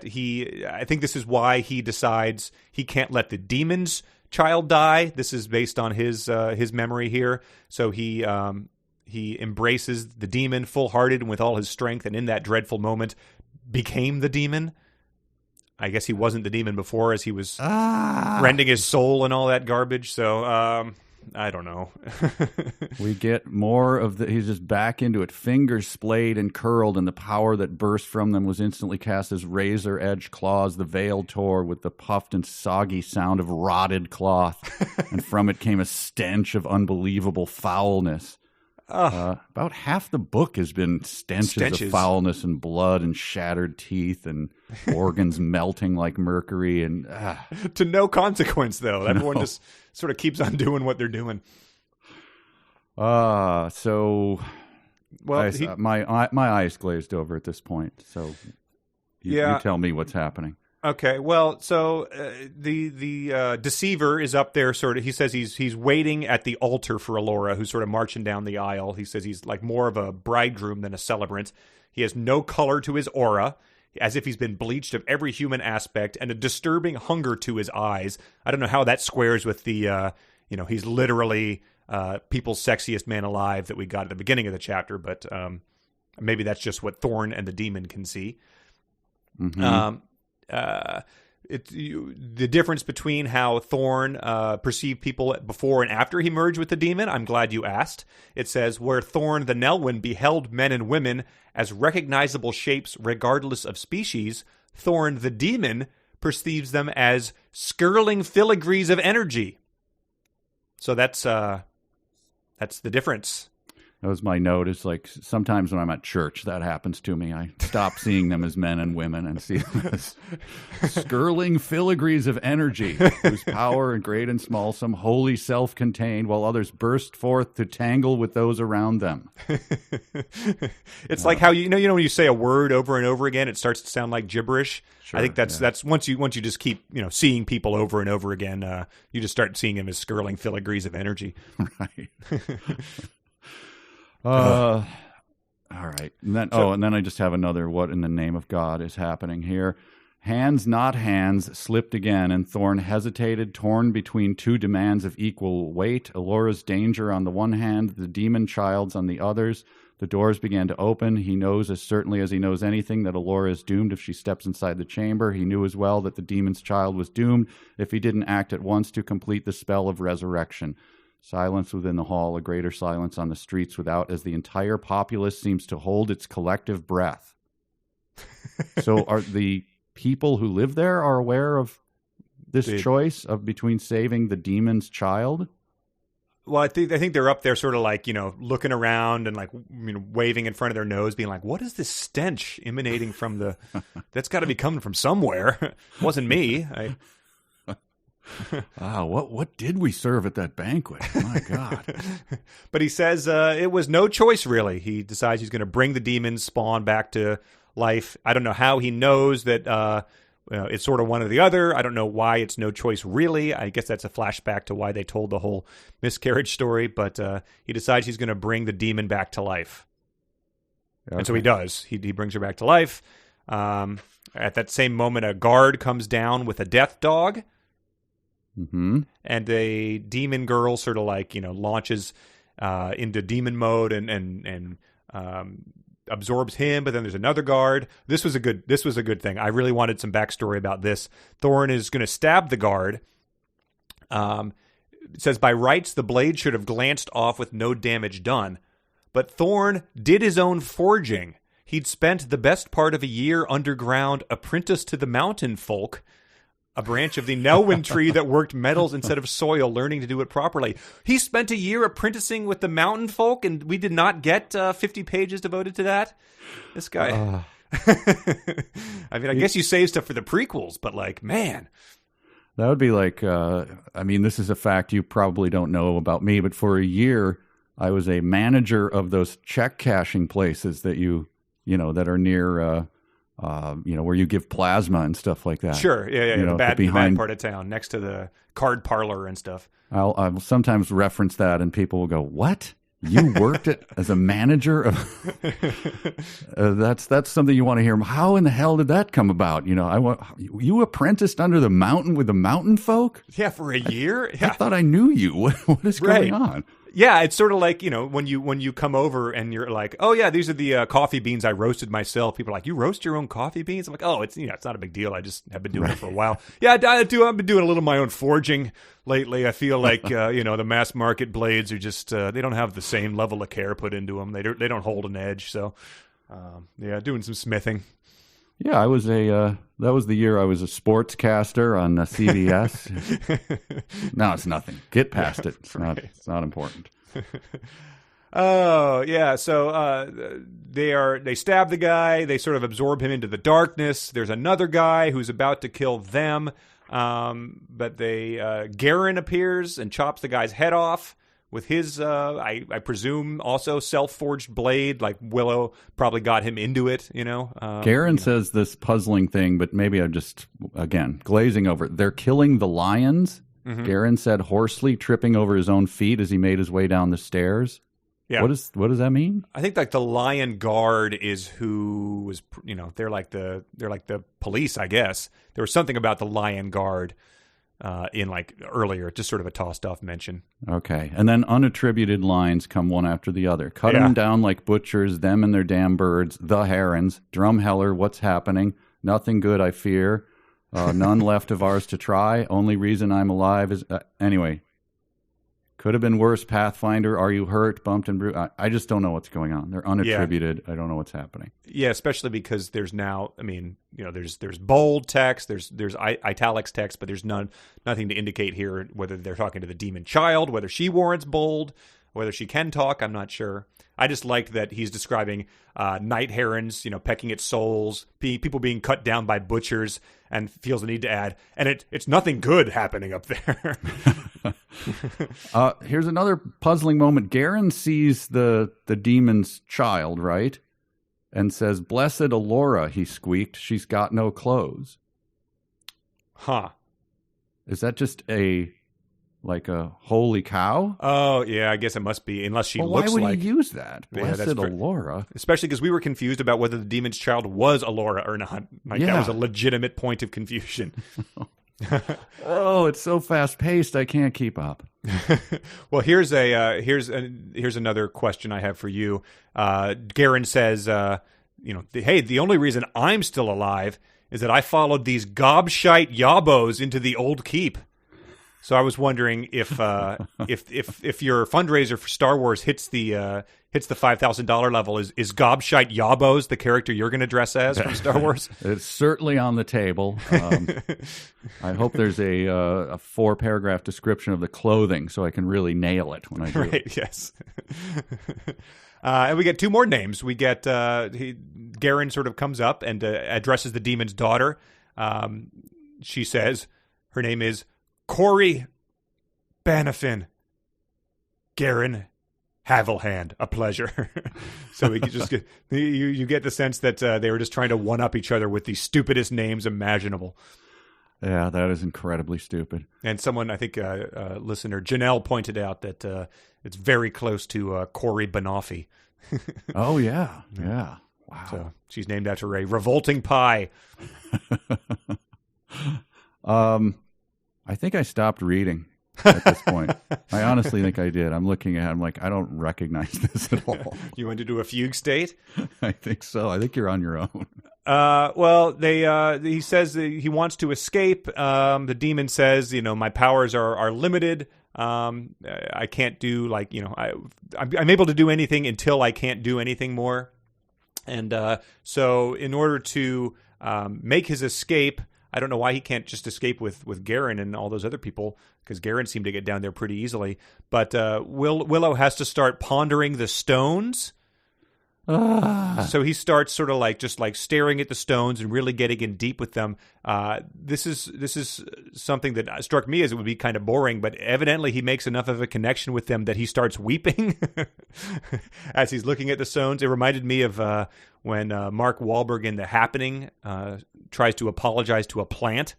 I think this is why he decides he can't let the demon's child die. This is based on his memory here. So he embraces the demon full-hearted and with all his strength, and in that dreadful moment became the demon. I guess he wasn't the demon before as he was rending his soul and all that garbage. So, I don't know. We get more of he's just back into it, fingers splayed and curled, and the power that burst from them was instantly cast as razor-edged claws. The veil tore with the puffed and soggy sound of rotted cloth, and from it came a stench of unbelievable foulness. About half the book has been stenches of foulness and blood and shattered teeth and organs melting like mercury and to no consequence though. Everyone just sort of keeps on doing what they're doing. My eyes glazed over at this point. So you tell me what's happening. Okay, well, so the deceiver is up there. Sort of, he says he's waiting at the altar for Elora, who's sort of marching down the aisle. He says he's like more of a bridegroom than a celebrant. He has no color to his aura, as if he's been bleached of every human aspect, and a disturbing hunger to his eyes. I don't know how that squares with the he's literally people's sexiest man alive that we got at the beginning of the chapter, but maybe that's just what Thorn and the demon can see. Mm-hmm. The difference between how Thorn perceived people before and after he merged with the demon, I'm glad you asked. It says, where Thorn the Nelwyn beheld men and women as recognizable shapes regardless of species, Thorn the demon perceives them as skirling filigrees of energy. So that's the difference. That was my note. It's like sometimes when I'm at church, that happens to me. I stop seeing them as men and women and see them as skirling filigrees of energy, whose power and great and small, some wholly self-contained, while others burst forth to tangle with those around them. It's like how you know when you say a word over and over again, it starts to sound like gibberish. Sure, I think that's once you just keep seeing people over and over again, you just start seeing them as skirling filigrees of energy. Right. All right. And then I just have another what in the name of God is happening here. Hands not hands slipped again, and Thorn hesitated, torn between two demands of equal weight. Elora's danger on the one hand, the demon child's on the others. The doors began to open. He knows as certainly as he knows anything that Elora is doomed if she steps inside the chamber. He knew as well that the demon's child was doomed if he didn't act at once to complete the spell of resurrection. Silence within the hall, a greater silence on the streets without, as the entire populace seems to hold its collective breath. So are the people who live there are aware of this choice of between saving the demon's child? Well, I think they're up there sort of like, looking around and like, waving in front of their nose, being like, what is this stench emanating from that's got to be coming from somewhere. It wasn't me. What did we serve at that banquet? My God. But he says it was no choice, really. He decides he's going to bring the demon's spawn back to life. I don't know how he knows that it's sort of one or the other. I don't know why it's no choice, really. I guess that's a flashback to why they told the whole miscarriage story. But he decides he's going to bring the demon back to life. Okay. And so he does. He brings her back to life. At that same moment, a guard comes down with a death dog. Mm-hmm. And a demon girl sort of like, launches into demon mode and absorbs him. But then there's another guard. This was a good thing. I really wanted some backstory about this. Thorn is going to stab the guard. It says, by rights, the blade should have glanced off with no damage done. But Thorn did his own forging. He'd spent the best part of a year underground, apprenticed to the mountain folk, a branch of the Nelwyn tree that worked metals instead of soil, learning to do it properly. He spent a year apprenticing with the mountain folk, and we did not get 50 pages devoted to that? This guy. I mean, I guess you save stuff for the prequels, but like, man. That would be like, this is a fact you probably don't know about me, but for a year, I was a manager of those check cashing places that that are near... where you give plasma and stuff like that. Sure, yeah. The bad part of town, next to the card parlor and stuff. I'll sometimes reference that, and people will go, "What? You worked as a manager of?" That's something you want to hear. How in the hell did that come about? You apprenticed under the mountain with the mountain folk? Yeah, for a year. I thought I knew you. What is going on? Yeah, it's sort of like, when you come over and you're like, oh yeah, these are the coffee beans I roasted myself. People are like, you roast your own coffee beans? I'm like, oh, it's it's not a big deal. I just have been doing it for a while. Yeah, I've been doing a little of my own forging lately. I feel like the mass market blades are just they don't have the same level of care put into them. They don't hold an edge. So doing some smithing. Yeah, I was that was the year I was a sportscaster on CBS. No, it's nothing. Get past it. It's not important. Oh, yeah. So they stab the guy. They sort of absorb him into the darkness. There's another guy who's about to kill them. But Garen appears and chops the guy's head off with his, I presume, also self-forged blade. Like Willow probably got him into it, Garen says this puzzling thing, but maybe I'm just, again, glazing over it. They're killing the lions. Mm-hmm. Garen said hoarsely, tripping over his own feet as he made his way down the stairs. Yeah. What does that mean? I think like the lion guard is who was, they're like the police, I guess. There was something about the lion guard in like earlier, just sort of a tossed off mention. Okay. And then unattributed lines come one after the other. Cut them down like butchers, them and their damn birds, the herons, Drumheller, what's happening? Nothing good, I fear. None left of ours to try. Only reason I'm alive is... anyway. Could have been worse. Pathfinder, are you hurt? Bumped and bruised. I just don't know what's going on. They're unattributed. Yeah. I don't know what's happening. Yeah, especially because there's now, there's bold text, there's italics text, but there's nothing to indicate here whether they're talking to the demon child, whether she warrants bold, Whether she can talk, I'm not sure. I just liked that he's describing night herons, pecking at souls, people being cut down by butchers, and feels the need to add, and it's nothing good happening up there. Here's another puzzling moment. Garen sees the demon's child, right? And says, "Blessed Elora," he squeaked. "She's got no clothes." Huh. Is that just a holy cow? Oh, yeah, I guess it must be, unless she looks like... Why would he use that? Blessed that's Elora. Especially because we were confused about whether the demon's child was Elora or not. That was a legitimate point of confusion. Oh, it's so fast-paced, I can't keep up. Well, here's another question I have for you. Garen says, hey, the only reason I'm still alive is that I followed these gobshite yabos into the old keep. So I was wondering if your fundraiser for Star Wars hits the $5,000 level, is Gobshite Yabos the character you're going to dress as from Star Wars? It's certainly on the table. I hope there's a 4-paragraph description of the clothing so I can really nail it when I do it. Yes. And we get 2 more names. We get Garen sort of comes up and addresses the demon's daughter. She says her name is Corey Banafin. Garen Havelhand, a pleasure. So we just get, you get the sense that they were just trying to one-up each other with the stupidest names imaginable. Yeah, that is incredibly stupid. And someone, I think, listener Janelle pointed out that it's very close to Corey Banoffee. Oh yeah, yeah. Wow. So she's named after a revolting pie. I think I stopped reading at this point. I honestly think I did. I'm looking at it, I'm like, I don't recognize this at all. You went into a fugue state? I think so. I think you're on your own. Well, he says that he wants to escape. The demon says, my powers are limited. I can't do I'm able to do anything until I can't do anything more. And so in order to make his escape, I don't know why he can't just escape with Garen and all those other people, because Garen seemed to get down there pretty easily. But Willow has to start pondering the stones. So he starts sort of just staring at the stones and really getting in deep with them. This is something that struck me as it would be kind of boring, but evidently he makes enough of a connection with them that he starts weeping as he's looking at the stones. It reminded me of when Mark Wahlberg in The Happening tries to apologize to a plant.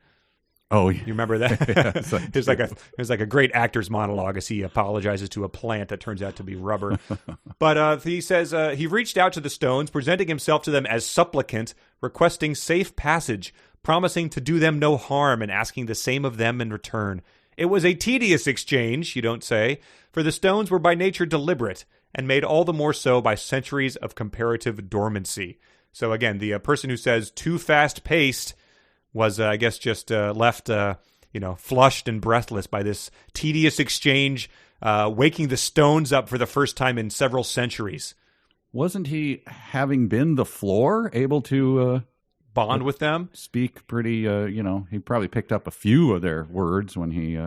Oh, you remember that? Yeah, there's like a great actor's monologue as he apologizes to a plant that turns out to be rubber. But he says he reached out to the stones, presenting himself to them as supplicant, requesting safe passage, promising to do them no harm, and asking the same of them in return. It was a tedious exchange, you don't say, for the stones were by nature deliberate, and made all the more so by centuries of comparative dormancy. So again, the person who says too fast-paced was, I guess, just left, flushed and breathless by this tedious exchange, waking the stones up for the first time in several centuries. Wasn't he, having been the floor, able to bond with them? Speak pretty, he probably picked up a few of their words when he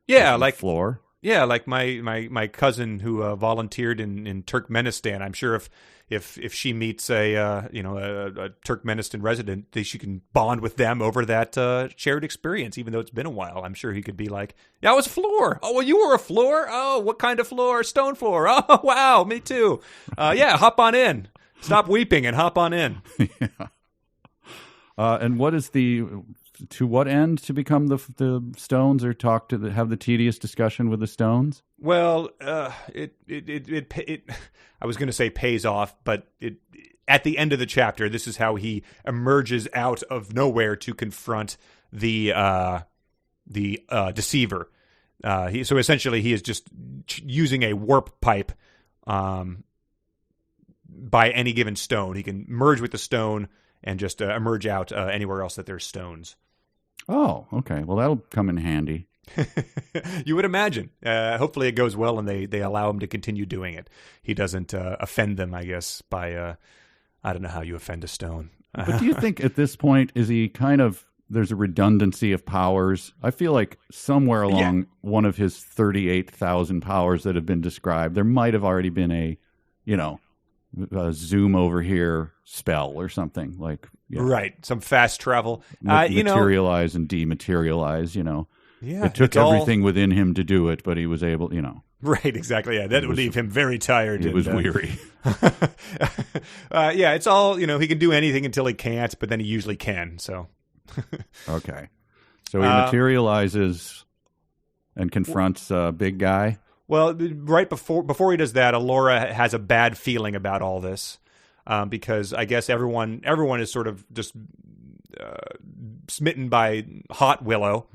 the floor. Yeah, like my cousin who volunteered in Turkmenistan. I'm sure if she meets a Turkmenistan resident, she can bond with them over that shared experience, even though it's been a while. I'm sure he could be like, "Yeah, I was a floor. Oh, well, you were a floor. Oh, what kind of floor? Stone floor. Oh, wow, me too. Yeah, hop on in. Stop weeping and hop on in." Yeah. And what is to what end to become the stones, or have the tedious discussion with the stones? Well, it I was going to say pays off, but at the end of the chapter, this is how he emerges out of nowhere to confront the deceiver. So essentially, he is just using a warp pipe by any given stone. He can merge with the stone and just emerge out anywhere else that there's stones. Oh, okay. Well, that'll come in handy. You would imagine. Hopefully it goes well and they allow him to continue doing it. He doesn't offend them, I guess, by I don't know how you offend a stone. But do you think at this point, is he kind of there's a redundancy of powers. I feel like somewhere along one of his 38,000 powers that have been described, there might have already been a zoom over here spell or something like. Right, some fast travel. Materialize and dematerialize, Yeah, it took everything within him to do it, but he was able, Right, exactly. Yeah, that would leave him very tired. He was weary. It's all, he can do anything until he can't, but then he usually can, so. Okay. So he materializes and confronts a big guy. Well, right before he does that, Elora has a bad feeling about all this. Because I guess everyone is sort of just smitten by hot Willow.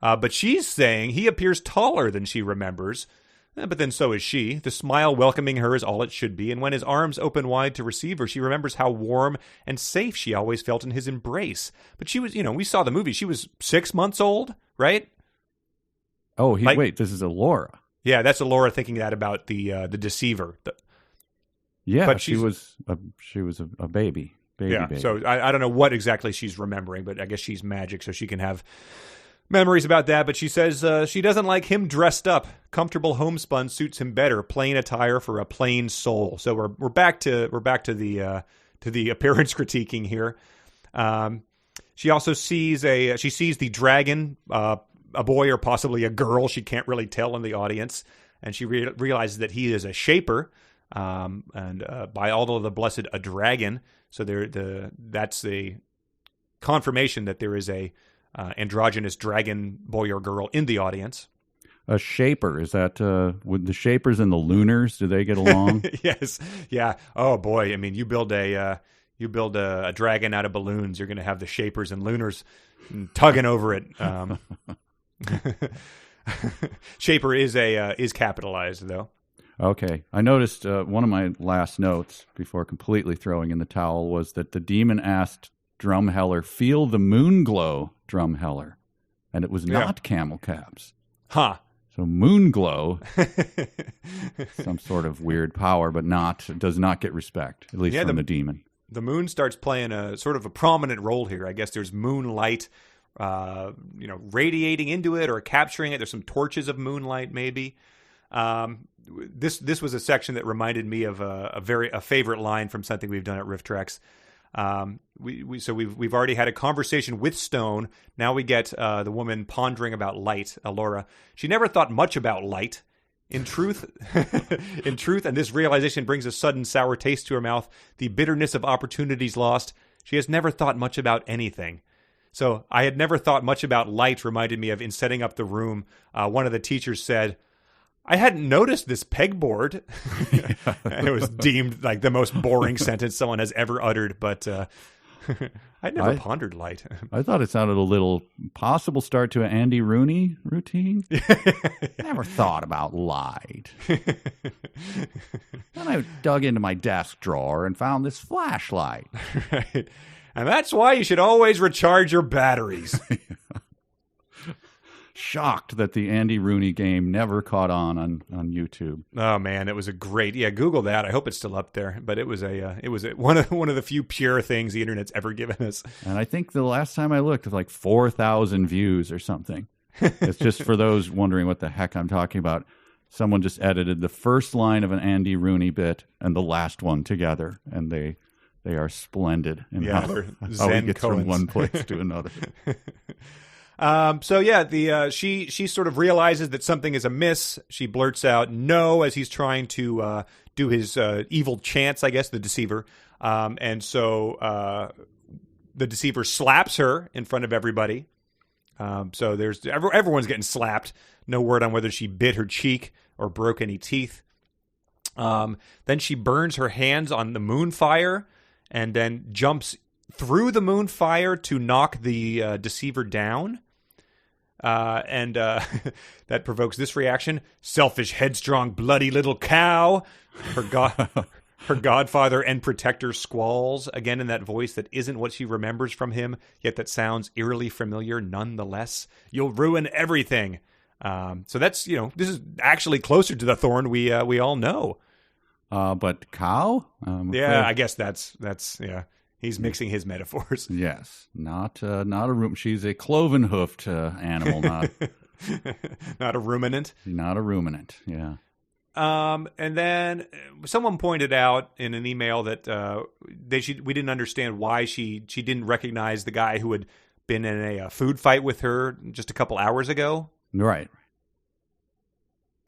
But she's saying he appears taller than she remembers. But then so is she. The smile welcoming her is all it should be. And when his arms open wide to receive her, she remembers how warm and safe she always felt in his embrace. But she was, we saw the movie. She was 6 months old, right? Oh, wait, this is Elora. Yeah, that's Elora thinking that about the deceiver. Yeah, but she was a baby. Baby. So I don't know what exactly she's remembering, but I guess she's magic, so she can have memories about that. But she says she doesn't like him dressed up. Comfortable homespun suits him better. Plain attire for a plain soul. So we're back to the appearance critiquing here. She also sees the dragon, a boy or possibly a girl. She can't really tell in the audience, and she realizes that he is a shaper. And by all of the blessed, a dragon. So that's a confirmation that there is a androgynous dragon boy or girl in the audience. A shaper, is that with the shapers and the lunars? Do they get along? Yes, yeah. Oh boy, I mean, you build a dragon out of balloons, you're going to have the shapers and lunars tugging over it. Shaper is capitalized though. Okay. I noticed one of my last notes before completely throwing in the towel was that the demon asked Drumheller, feel the moon glow, Drumheller. And it was not camel caps. Huh. So moon glow, some sort of weird power, but does not get respect, at least from the demon. The moon starts playing a sort of a prominent role here. I guess there's moonlight, radiating into it or capturing it. There's some torches of moonlight maybe. This was a section that reminded me of a favorite line from something we've done at Rift Treks. We've already had a conversation with Stone. Now we get the woman pondering about light, Elora. She never thought much about light. In truth, and this realization brings a sudden sour taste to her mouth, the bitterness of opportunities lost. She has never thought much about anything. So I had never thought much about light reminded me of, in setting up the room, one of the teachers said, I hadn't noticed this pegboard. And it was deemed like the most boring sentence someone has ever uttered, but I'd never pondered light. I thought it sounded a little possible start to an Andy Rooney routine. Never thought about light. Then I dug into my desk drawer and found this flashlight. Right. And that's why you should always recharge your batteries. Shocked that the Andy Rooney game never caught on YouTube. Oh man, it was a great. Yeah, Google that. I hope it's still up there. But it was one of the few pure things the internet's ever given us. And I think the last time I looked, it was like 4,000 views or something. It's just for those wondering what the heck I'm talking about. Someone just edited the first line of an Andy Rooney bit and the last one together, and they are splendid in how he gets from one place to another. She sort of realizes that something is amiss. She blurts out no as he's trying to do his evil chants, I guess, the deceiver. And so the deceiver slaps her in front of everybody. So there's everyone's getting slapped. No word on whether she bit her cheek or broke any teeth. Then she burns her hands on the moon fire and then jumps through the moon fire to knock the deceiver down. And that provokes this reaction. Selfish, headstrong, bloody little cow. Her godfather and protector squalls, again in that voice that isn't what she remembers from him, yet that sounds eerily familiar nonetheless. You'll ruin everything. So that's, this is actually closer to the Thorn we all know. But cow? Yeah, I guess that's He's mixing his metaphors. Yes, not a room. She's a cloven-hoofed animal, not not a ruminant. Not a ruminant. Yeah. And then someone pointed out in an email that we didn't understand why she didn't recognize the guy who had been in a food fight with her just a couple hours ago. Right.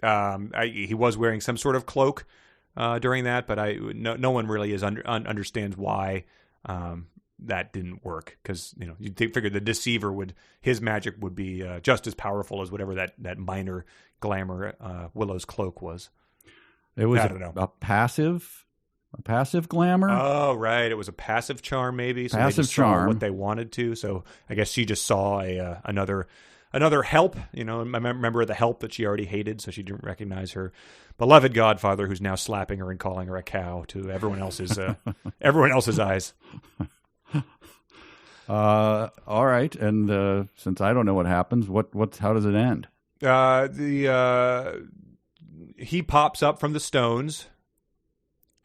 He was wearing some sort of cloak during that, but no one really understands why that didn't work, because you'd figure the deceiver his magic would be just as powerful as whatever that minor glamour Willow's cloak was. It was I don't know. a passive glamour. Oh, right. It was a passive charm, maybe. So passive they just charm. saw what they wanted to. So I guess she just saw another help. I remember the help that she already hated, so she didn't recognize her beloved godfather, who's now slapping her and calling her a cow to everyone else's eyes. All right, and since I don't know what happens, how does it end? He pops up from the stones.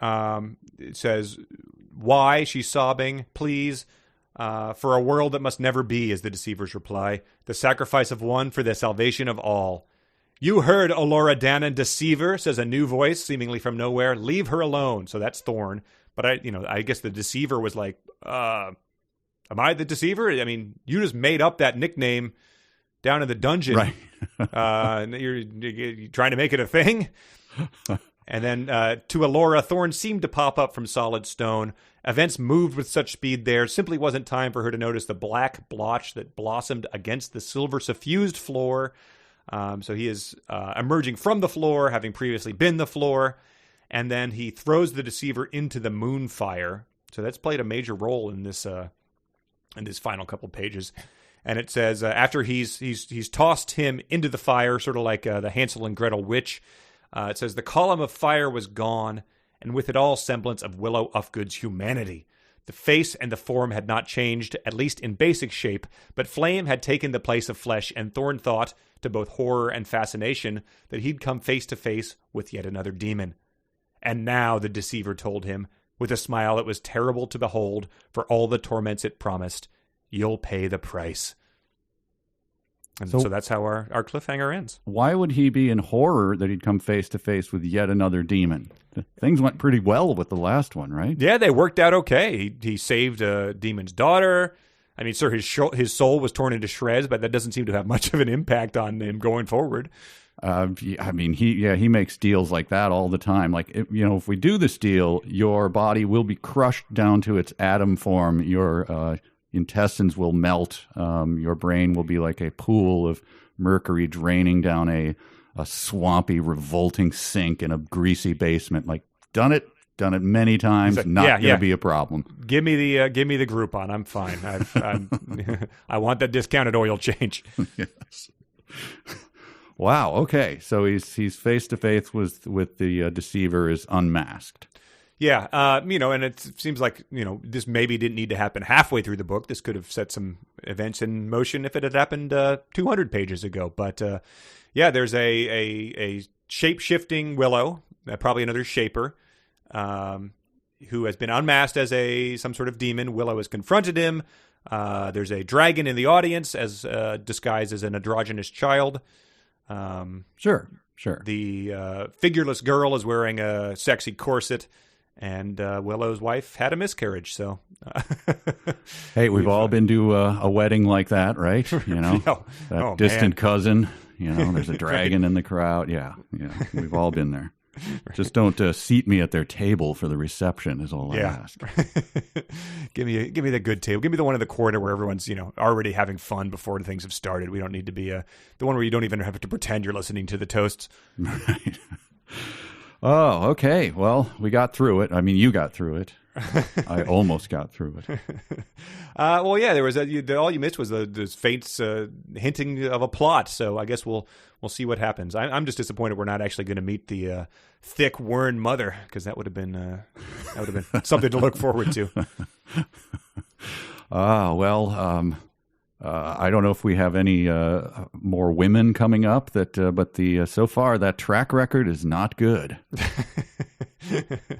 It says, "Why?" She's sobbing. "Please, for a world that must never be," is the deceiver's reply. "The sacrifice of one for the salvation of all." "You heard, Elora Dannon, deceiver," says a new voice, seemingly from nowhere. "Leave her alone." So that's Thorn. But I guess the deceiver was like, "Am I the deceiver? I mean, you just made up that nickname down in the dungeon. Right. You're trying to make it a thing." And then to Elora, Thorn seemed to pop up from solid stone. Events moved with such speed there, simply wasn't time for her to notice the black blotch that blossomed against the silver suffused floor. So he is emerging from the floor, having previously been the floor. And then he throws the deceiver into the moonfire. So that's played a major role in this final couple pages. And it says after he's tossed him into the fire, sort of like the Hansel and Gretel witch. It says the column of fire was gone, and with it all semblance of Willow Ufgood's humanity. The face and the form had not changed, at least in basic shape, but flame had taken the place of flesh, and Thorn thought, to both horror and fascination, that he'd come face to face with yet another demon. And now, the deceiver told him, with a smile that was terrible to behold for all the torments it promised, "You'll pay the price." And so that's how our cliffhanger ends. Why would he be in horror that he'd come face to face with yet another demon? Things went pretty well with the last one, right? Yeah, they worked out okay. He saved a demon's daughter. I mean, sir, his soul was torn into shreds, but that doesn't seem to have much of an impact on him going forward. I mean, he makes deals like that all the time. Like, if we do this deal, your body will be crushed down to its atom form. Your intestines will melt. Your brain will be like a pool of mercury draining down a swampy, revolting sink in a greasy basement. Like, done it many times. Like, not going to be a problem. Give me the Groupon. I'm fine. I want that discounted oil change. Yes. Wow. Okay. So he's face to face with the deceiver is unmasked. Yeah. And it seems like this maybe didn't need to happen halfway through the book. This could have set some events in motion if it had happened 200 pages ago. But there's a shape-shifting Willow, probably another shaper, who has been unmasked as some sort of demon. Willow has confronted him. There's a dragon in the audience as disguised as an androgynous child. Sure. The figureless girl is wearing a sexy corset, and Willow's wife had a miscarriage. So, hey, we've all been to a wedding like that, right? That distant cousin. There's a dragon in the crowd. Yeah, we've all been there. Right. Just don't seat me at their table for the reception is all I ask. Give me the good table. Give me the one in the corner where everyone's already having fun before things have started. We don't need to be the one where you don't even have to pretend you're listening to the toasts. Right. Oh, okay. Well, we got through it. I mean, you got through it. I almost got through it. There was all you missed was the fates hinting of a plot. So I guess we'll see what happens. I'm just disappointed we're not actually going to meet the thick Wern mother, because that would have been something to look forward to. I don't know if we have any more women coming up. But so far that track record is not good.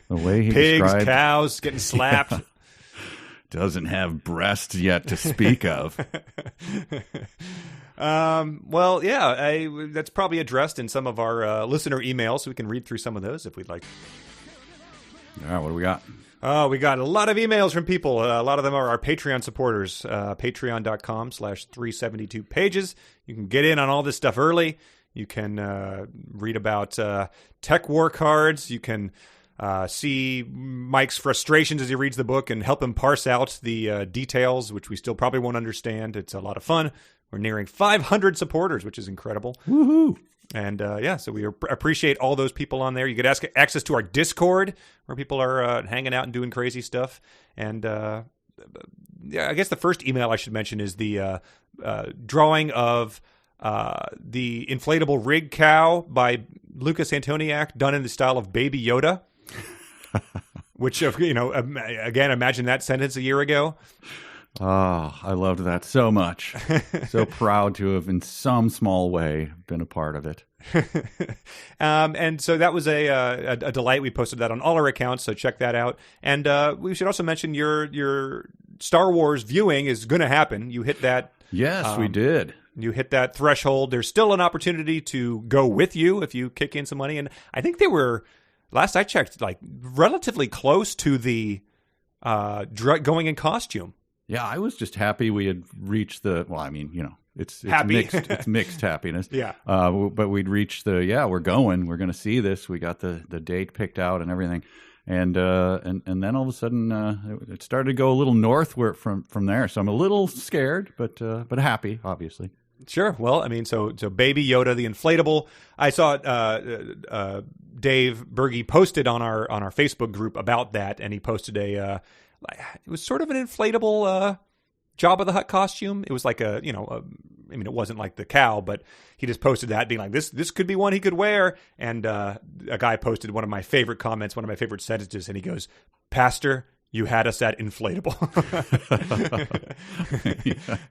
The way he pigs, described cows getting slapped. doesn't have breasts yet to speak of. Well, yeah, that's probably addressed in some of our listener emails, so we can read through some of those if we'd like. All right, what do we got? Oh, we got a lot of emails from people. A lot of them are our Patreon supporters. Patreon.com/372pages. You can get in on all this stuff early. You can read about tech war cards. You can see Mike's frustrations as he reads the book and help him parse out the details, which we still probably won't understand. It's a lot of fun. We're nearing 500 supporters, which is incredible. Woohoo! And so we appreciate all those people on there. You get access to our Discord, where people are hanging out and doing crazy stuff. And I guess the first email I should mention is the drawing of the inflatable rig cow by Lucas Antoniak, done in the style of Baby Yoda. Which, again, imagine that sentence a year ago. Oh, I loved that so much. So proud to have, in some small way, been a part of it. And so that was a delight. We posted that on all our accounts, so check that out. And we should also mention your Star Wars viewing is going to happen. You hit that. Yes, we did. You hit that threshold. There's still an opportunity to go with you if you kick in some money. And I think they were, last I checked, like relatively close to the going in costume. Yeah, I was just happy we had reached the. Well, I mean, it's happy. mixed. It's mixed happiness. Yeah. But we'd reached the. Yeah, we're going. We're going to see this. We got the date picked out and everything, and then all of a sudden it started to go a little northward from there. So I'm a little scared, but happy, obviously. Sure. Well, I mean, so Baby Yoda, the inflatable. I saw Dave Berge posted on our Facebook group about that, and he posted it was sort of an inflatable Jabba the Hutt costume. It was like it wasn't like the cow, but he just posted that, being like, this could be one he could wear. And a guy posted one of my favorite comments, one of my favorite sentences, and he goes, "Pastor, you had us at inflatable."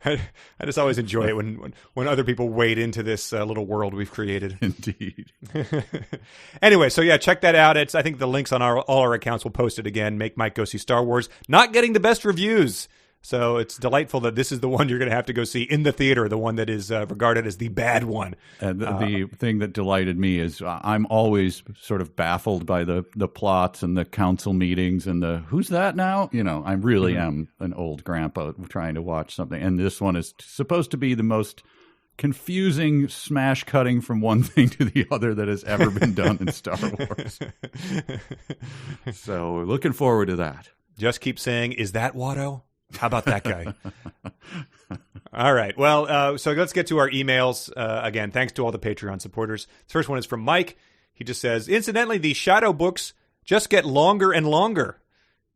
I just always enjoy it when other people wade into this little world we've created. Indeed. Anyway, so yeah, check that out. I think the links on all our accounts will post it again. Make Mike go see Star Wars. Not getting the best reviews. So it's delightful that this is the one you're going to have to go see in the theater, the one that is regarded as the bad one. And the thing that delighted me is I'm always sort of baffled by the plots and the council meetings and the who's that now? I really am an old grandpa trying to watch something. And this one is supposed to be the most confusing smash cutting from one thing to the other that has ever been done in Star Wars. So we're looking forward to that. Just keep saying, is that Watto? How about that guy? All right. Well, so let's get to our emails. Again, thanks to all the Patreon supporters. The first one is from Mike. He just says, incidentally, the Shadow books just get longer and longer.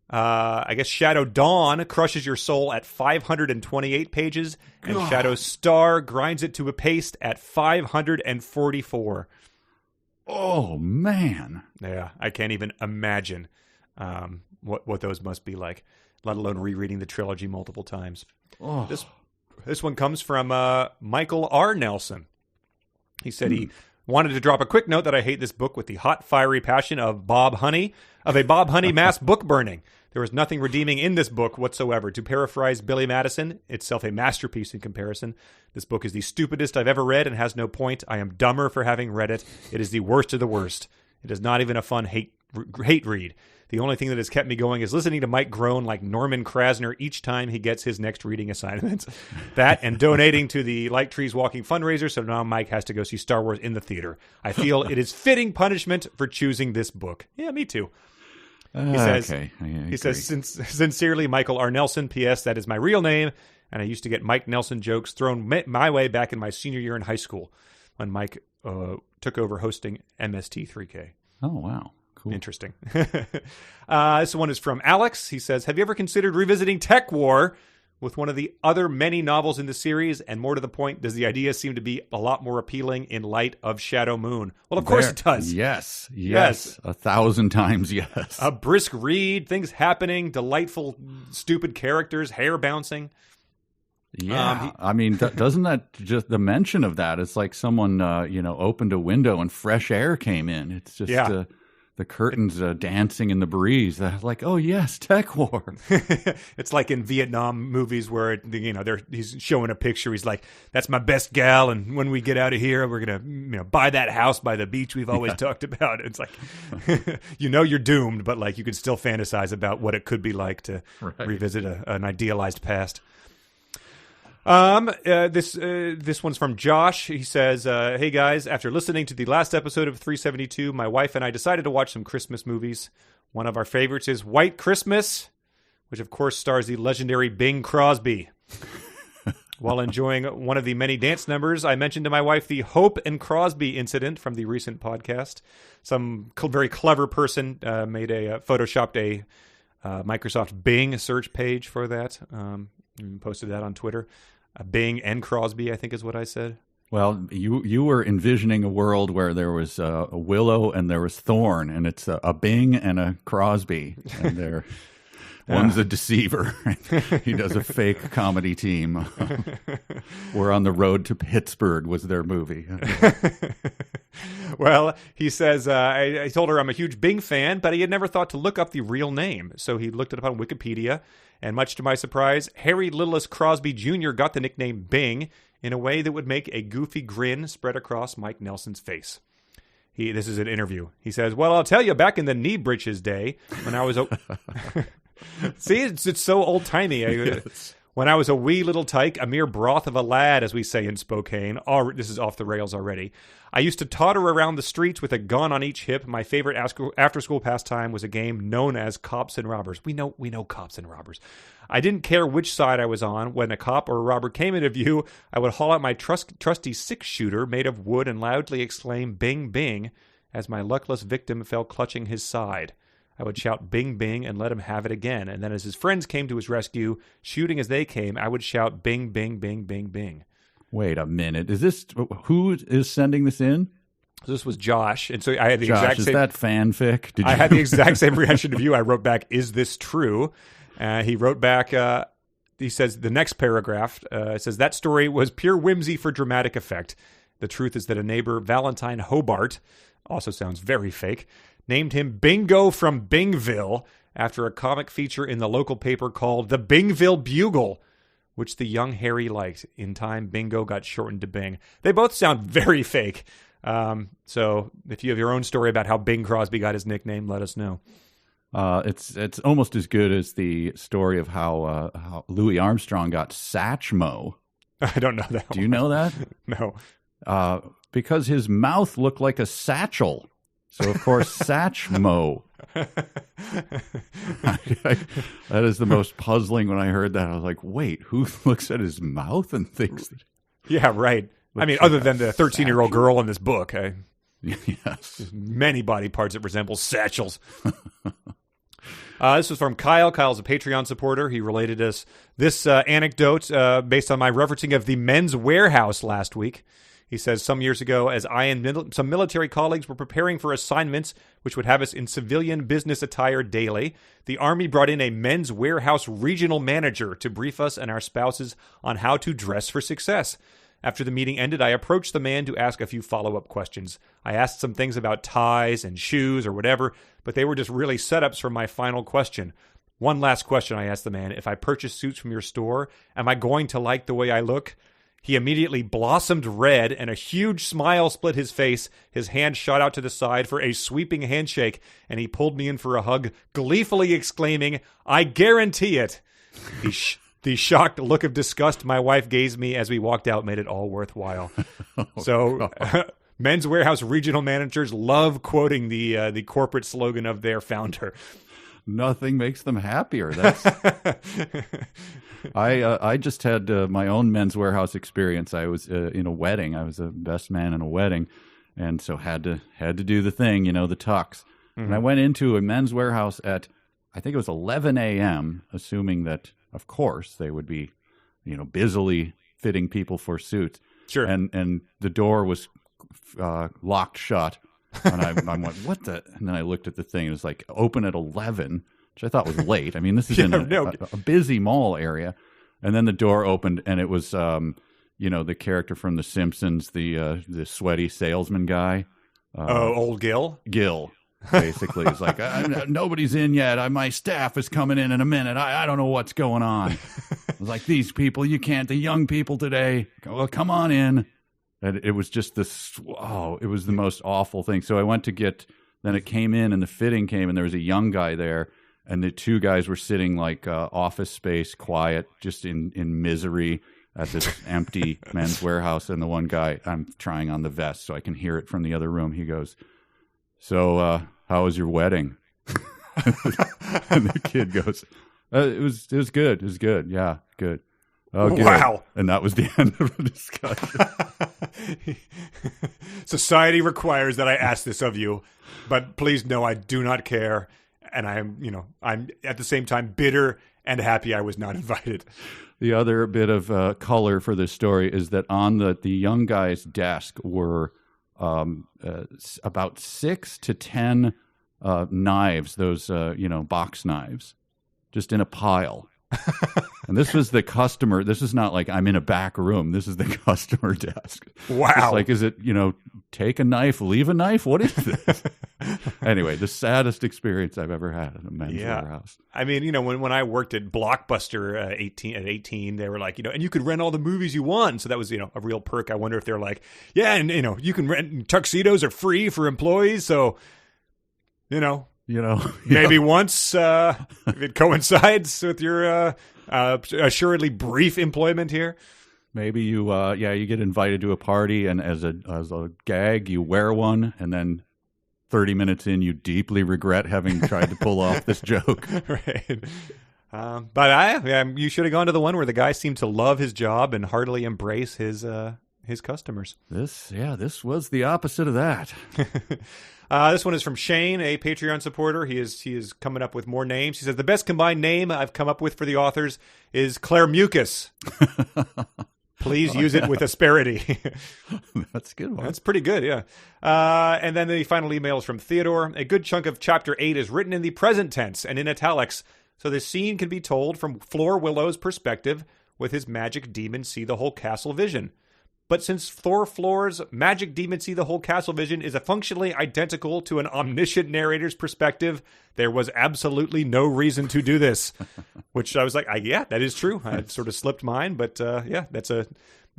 I guess Shadow Dawn crushes your soul at 528 pages, and Shadow Star grinds it to a paste at 544. Oh, man. Yeah, I can't even imagine what those must be like, let alone rereading the trilogy multiple times. Oh. This one comes from Michael R. Nelson. He said he wanted to drop a quick note that I hate this book with the hot, fiery passion of a Bob Honey mass book burning. There was nothing redeeming in this book whatsoever. To paraphrase Billy Madison, itself a masterpiece in comparison. This book is the stupidest I've ever read and has no point. I am dumber for having read it. It is the worst of the worst. It is not even a fun hate read. The only thing that has kept me going is listening to Mike groan like Norman Krasner each time he gets his next reading assignment. That and donating to the Light Trees Walking fundraiser, so now Mike has to go see Star Wars in the theater. I feel it is fitting punishment for choosing this book. Yeah, me too. He says, sincerely, Michael R. Nelson, P.S. That is my real name, and I used to get Mike Nelson jokes thrown my way back in my senior year in high school when Mike took over hosting MST3K. Oh, wow. Cool. Interesting. This one is from Alex. He says, have you ever considered revisiting Tech War with one of the other many novels in the series? And more to the point, does the idea seem to be a lot more appealing in light of Shadow Moon? Well, of course it does. Yes. 1,000 times yes. A brisk read, things happening, delightful, stupid characters, hair bouncing. Yeah, I mean, doesn't that just the mention of that? It's like someone, opened a window and fresh air came in. It's just the curtains dancing in the breeze. Like, oh yes, tech war. It's like in Vietnam movies where he's showing a picture. He's like, "That's my best gal, and when we get out of here, we're gonna buy that house by the beach we've always talked about." It's like, you're doomed, but like you can still fantasize about what it could be like to revisit an idealized past. This one's from Josh. He says, "Hey guys, after listening to the last episode of 372, my wife and I decided to watch some Christmas movies. One of our favorites is White Christmas, which of course stars the legendary Bing Crosby. While enjoying one of the many dance numbers, I mentioned to my wife the Hope and Crosby incident from the recent podcast. Some very clever person photoshopped a Microsoft Bing search page for that, and posted that on Twitter. Bing and Crosby, I think is what I said. Well, you were envisioning a world where there was a Willow and there was Thorn, and it's a Bing and a Crosby, and one's a deceiver. He does a fake comedy team. We're on the road to Pittsburgh was their movie. Well, he says, I told her I'm a huge Bing fan, but he had never thought to look up the real name. So he looked it up on Wikipedia, and much to my surprise, Harry Littlest Crosby Jr. got the nickname Bing in a way that would make a goofy grin spread across Mike Nelson's face. This is an interview. He says, "Well, I'll tell you, back in the knee breeches day, when I was see, it's so old-timey. Yes. When I was a wee little tyke, a mere broth of a lad, as we say in Spokane." This is off the rails already. "I used to totter around the streets with a gun on each hip. My favorite after-school pastime was a game known as Cops and Robbers." We know Cops and Robbers. "I didn't care which side I was on. When a cop or a robber came into view, I would haul out my trusty six-shooter made of wood and loudly exclaim, 'Bing, bing,' as my luckless victim fell clutching his side. I would shout 'Bing, bing,' and let him have it again. And then as his friends came to his rescue, shooting as they came, I would shout 'Bing, bing, bing, bing, bing.'" Wait a minute. Who is sending this in? This was Josh. And so I had the Josh, exact is same... that fanfic? I had the exact same reaction to you. I wrote back, "Is this true?" He wrote back, he says, the next paragraph, says, "That story was pure whimsy for dramatic effect. The truth is that a neighbor, Valentine Hobart," also sounds very fake, "named him Bingo from Bingville after a comic feature in the local paper called The Bingville Bugle, which the young Harry liked. In time, Bingo got shortened to Bing." They both sound very fake. So if you have your own story about how Bing Crosby got his nickname, let us know. It's almost as good as the story of how Louis Armstrong got Satchmo. I don't know that. Do you know that? No. Because his mouth looked like a satchel. So, of course, Satchmo. That is the most puzzling when I heard that. I was like, wait, who looks at his mouth and thinks that? Yeah, right. I mean, other than the 13-year-old girl in this book. Yes. Many body parts that resemble satchels. This was from Kyle. Kyle's a Patreon supporter. He related us this anecdote based on my referencing of the Men's Warehouse last week. He says, "Some years ago, as I and some military colleagues were preparing for assignments which would have us in civilian business attire daily, the Army brought in a Men's Warehouse regional manager to brief us and our spouses on how to dress for success. After the meeting ended, I approached the man to ask a few follow-up questions. I asked some things about ties and shoes or whatever, but they were just really setups for my final question. One last question I asked the man: if I purchase suits from your store, am I going to like the way I look? He immediately blossomed red, and a huge smile split his face. His hand shot out to the side for a sweeping handshake, and he pulled me in for a hug, gleefully exclaiming, 'I guarantee it!' The shocked look of disgust my wife gave me as we walked out made it all worthwhile." Men's Warehouse regional managers love quoting the corporate slogan of their founder. Nothing makes them happier. I just had my own Men's Warehouse experience. I was in a wedding. I was a best man in a wedding, and so had to do the thing, the tux. Mm-hmm. And I went into a Men's Warehouse at, I think it was 11 a.m., assuming that, of course, they would be, busily fitting people for suits. Sure. And the door was locked shut. And I went, what the? And then I looked at the thing. It was like open at 11, which I thought was late. I mean, this is in a busy mall area. And then the door opened, and it was, the character from The Simpsons, the sweaty salesman guy. Old Gil? Gil. Basically, it's like, nobody's in yet. My staff is coming in a minute. I don't know what's going on. I was like, these people, you can't, the young people today, well, come on in. And it was just this, it was the most awful thing. So I went to then it came in and the fitting came and there was a young guy there and the two guys were sitting like office space, quiet, just in misery at this empty men's warehouse. And the one guy, I'm trying on the vest so I can hear it from the other room. He goes, so, how was your wedding? And the kid goes, it was good. It was good. Yeah, good. Oh, good. Wow. And that was the end of the discussion. Society requires that I ask this of you, but please know I do not care. And I'm at the same time bitter and happy I was not invited. The other bit of color for this story is that on the young guy's desk were about 6 to 10 knives, those box knives, just in a pile. And this was the customer. This is not like I'm in a back room. This is the customer desk. Wow. It's like, is it, take a knife, leave a knife? What is this? Anyway, the saddest experience I've ever had in a men's warehouse. I mean, when I worked at Blockbuster at 18, they were like, and you could rent all the movies you want. So that was, a real perk. I wonder if they're like, yeah, and, you can rent, tuxedos are free for employees. So, maybe once if it coincides with your assuredly brief employment here. Maybe you get invited to a party, and as a gag, you wear one, and then 30 minutes in, you deeply regret having tried to pull off this joke. Right. But you should have gone to the one where the guy seemed to love his job and heartily embrace his customers. This was the opposite of that. This one is from Shane, a Patreon supporter. He is coming up with more names. He says, the best combined name I've come up with for the authors is Claire Mucus. Please use it with asperity. That's a good one. That's pretty good, yeah. And then the final email is from Theodore. A good chunk of Chapter 8 is written in the present tense and in italics, so the scene can be told from Floor Willow's perspective with his magic demon see the whole castle vision. But since Floor's magic demon see the whole castle vision is functionally identical to an omniscient narrator's perspective, there was absolutely no reason to do this. Which I was like, yeah, that is true. I sort of slipped mine, but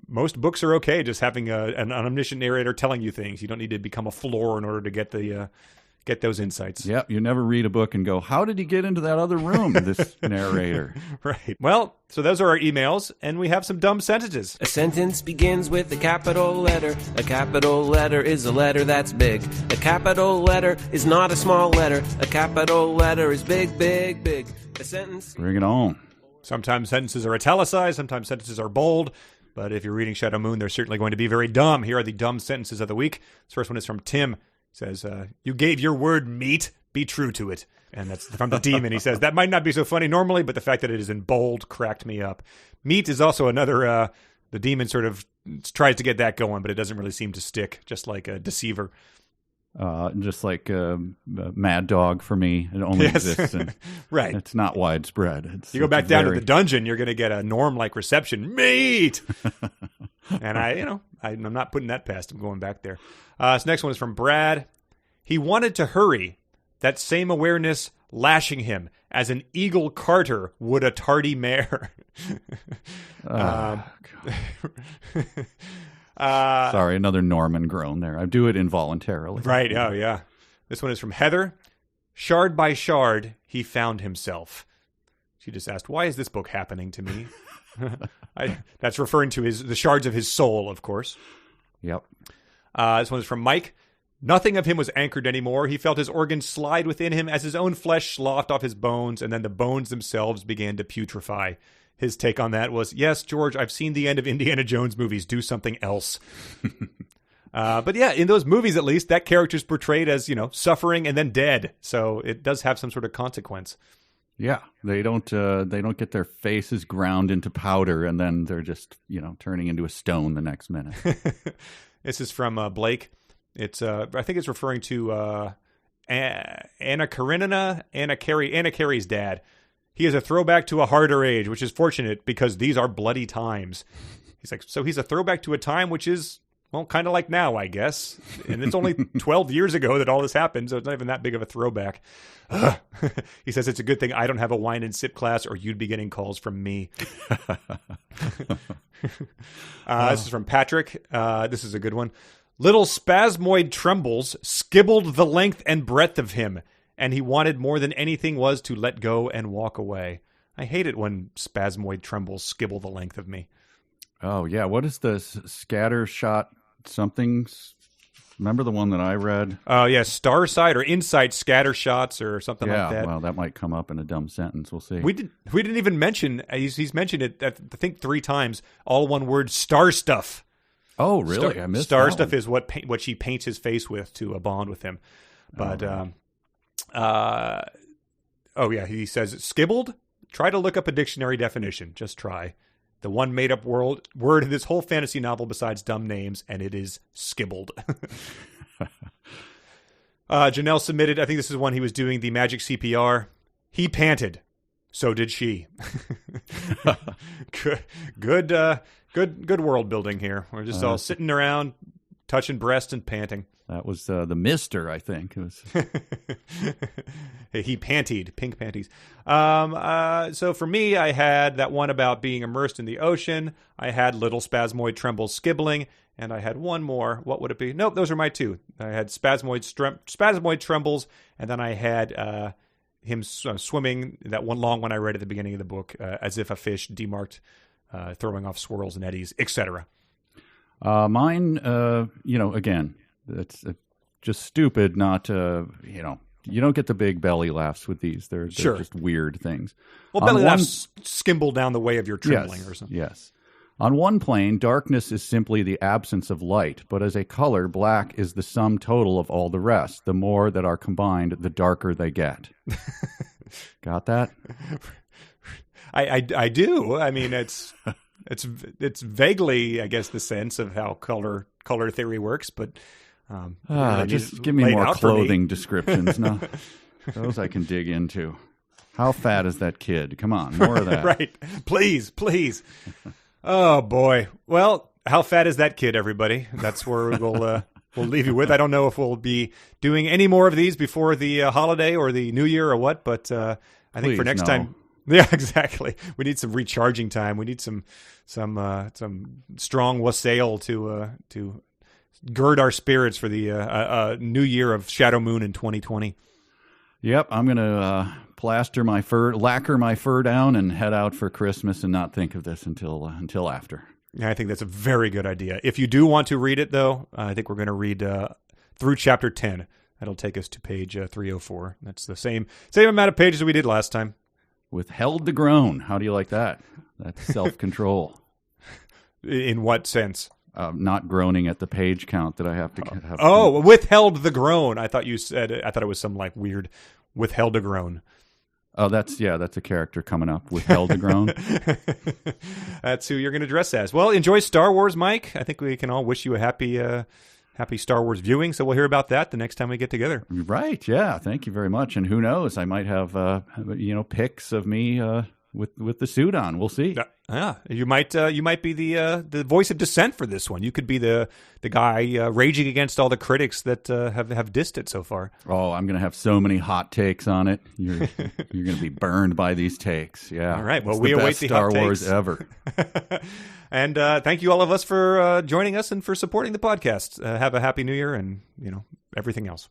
most books are okay just having an omniscient narrator telling you things. You don't need to become a floor in order to get those insights. Yep, you never read a book and go, how did he get into that other room, this narrator? Right. Well, so those are our emails, and we have some dumb sentences. A sentence begins with a capital letter. A capital letter is a letter that's big. A capital letter is not a small letter. A capital letter is big, big, big. A sentence... Bring it on. Sometimes sentences are italicized, sometimes sentences are bold, but if you're reading Shadow Moon, they're certainly going to be very dumb. Here are the dumb sentences of the week. This first one is from Tim. Says, you gave your word meat, be true to it. And that's from the demon. He says, that might not be so funny normally, but the fact that it is in bold cracked me up. Meat is also another, the demon sort of tries to get that going, but it doesn't really seem to stick, just like a deceiver. Just like Mad Dog for me. It only exists. Right. It's not widespread. You go back down to the dungeon, you're going to get a Norm-like reception. Meat! And I'm not putting that past him going back there. This next one is from Brad. He wanted to hurry, that same awareness lashing him as an eagle carter would a tardy mare. Sorry, another Norman groan there. I do it involuntarily. Right. Oh, yeah. This one is from Heather. Shard by shard, he found himself. She just asked, why is this book happening to me? That's referring to the shards of his soul, of course. Yep. This one is from Mike. Nothing of him was anchored anymore. He felt his organs slide within him as his own flesh sloughed off his bones, and then the bones themselves began to putrefy. His take on that was, yes, George, I've seen the end of Indiana Jones movies. Do something else. But yeah, in those movies, at least, that character's portrayed as, suffering and then dead. So it does have some sort of consequence. Yeah, they don't get their faces ground into powder and then they're just, turning into a stone the next minute. This is from Blake. It's I think it's referring to Anna Karenina, Anna Carey's dad. He is a throwback to a harder age, which is fortunate because these are bloody times. He's like, so he's a throwback to a time which is Well, kind of like now, I guess. And it's only 12 years ago that all this happened, so it's not even that big of a throwback. He says it's a good thing I don't have a wine and sip class, or you'd be getting calls from me. This is from Patrick. This is a good one. Little spasmoid trembles skibbled the length and breadth of him, and he wanted more than anything was to let go and walk away. I hate it when spasmoid trembles skibble the length of me. Oh, yeah. What is the scatter shot something? Remember the one that I read? Oh, yeah. Starside or Insight scatter shots or something like that. Yeah, well, that might come up in a dumb sentence. We'll see. We didn't even mention, he's mentioned it, I think 3 times, all one word, star stuff. Oh, really? I missed Star that stuff one. is what she paints his face with to bond with him. But, yeah, he says, skibbled? Try to look up a dictionary definition. Just try. The one made-up word in this whole fantasy novel besides dumb names, and it is skibbled. Janelle submitted, I think this is one he was doing the magic CPR. He panted. So did she. Good world building here. We're just all sitting around, touching breast and panting. That was the Mister, I think. It was. He pantied, pink panties. So for me, I had that one about being immersed in the ocean. I had little spasmoid trembles skibbling, and I had one more. What would it be? Nope, those are my 2. I had spasmoid trembles, and then I had him swimming, that one long one I read at the beginning of the book, as if a fish demarked, throwing off swirls and eddies, etc. Mine, again, it's just stupid not to, you don't get the big belly laughs with these. They're just weird things. Well, belly laughs skimble down the way of your trembling or something. Yes. On one plane, darkness is simply the absence of light, but as a color, black is the sum total of all the rest. The more that are combined, the darker they get. Got that? I do. I mean, it's vaguely, I guess, the sense of how color theory works, but just give me more clothing descriptions. No, those I can dig into. How fat is that kid? Come on, more of that. Right. Please. Oh, boy. Well, how fat is that kid, everybody? That's where we'll leave you with. I don't know if we'll be doing any more of these before the holiday or the New Year or what, but I think for next time. Yeah, exactly. We need some recharging time. We need some strong wassail to gird our spirits for the new year of Shadow Moon in 2020. Yep, I'm gonna lacquer my fur down, and head out for Christmas, and not think of this until after. Yeah, I think that's a very good idea. If you do want to read it, though, I think we're going to read through chapter 10. That'll take us to page 304. That's the same amount of pages we did last time. Withheld the groan. How do you like that? That's self-control. In what sense? Not groaning at the page count that I have to have. Oh, withheld the groan. I thought it was some like weird withheld a groan. Oh, that's a character coming up. Withheld a groan. That's who you're going to dress as. Well, enjoy Star Wars, Mike. I think we can all wish you a happy Star Wars viewing. So we'll hear about that the next time we get together. Right. Yeah. Thank you very much. And who knows? I might have pics of me with the suit on. We'll see. Yeah, you might be the voice of dissent for this one. You could be the guy raging against all the critics that have dissed it so far. Oh, I'm going to have so many hot takes on it. You're going to be burned by these takes. Yeah. All right. Well, it's we the await best the Star hot Wars takes. ever. And thank you all of us for joining us and for supporting the podcast. Have a happy New Year and everything else.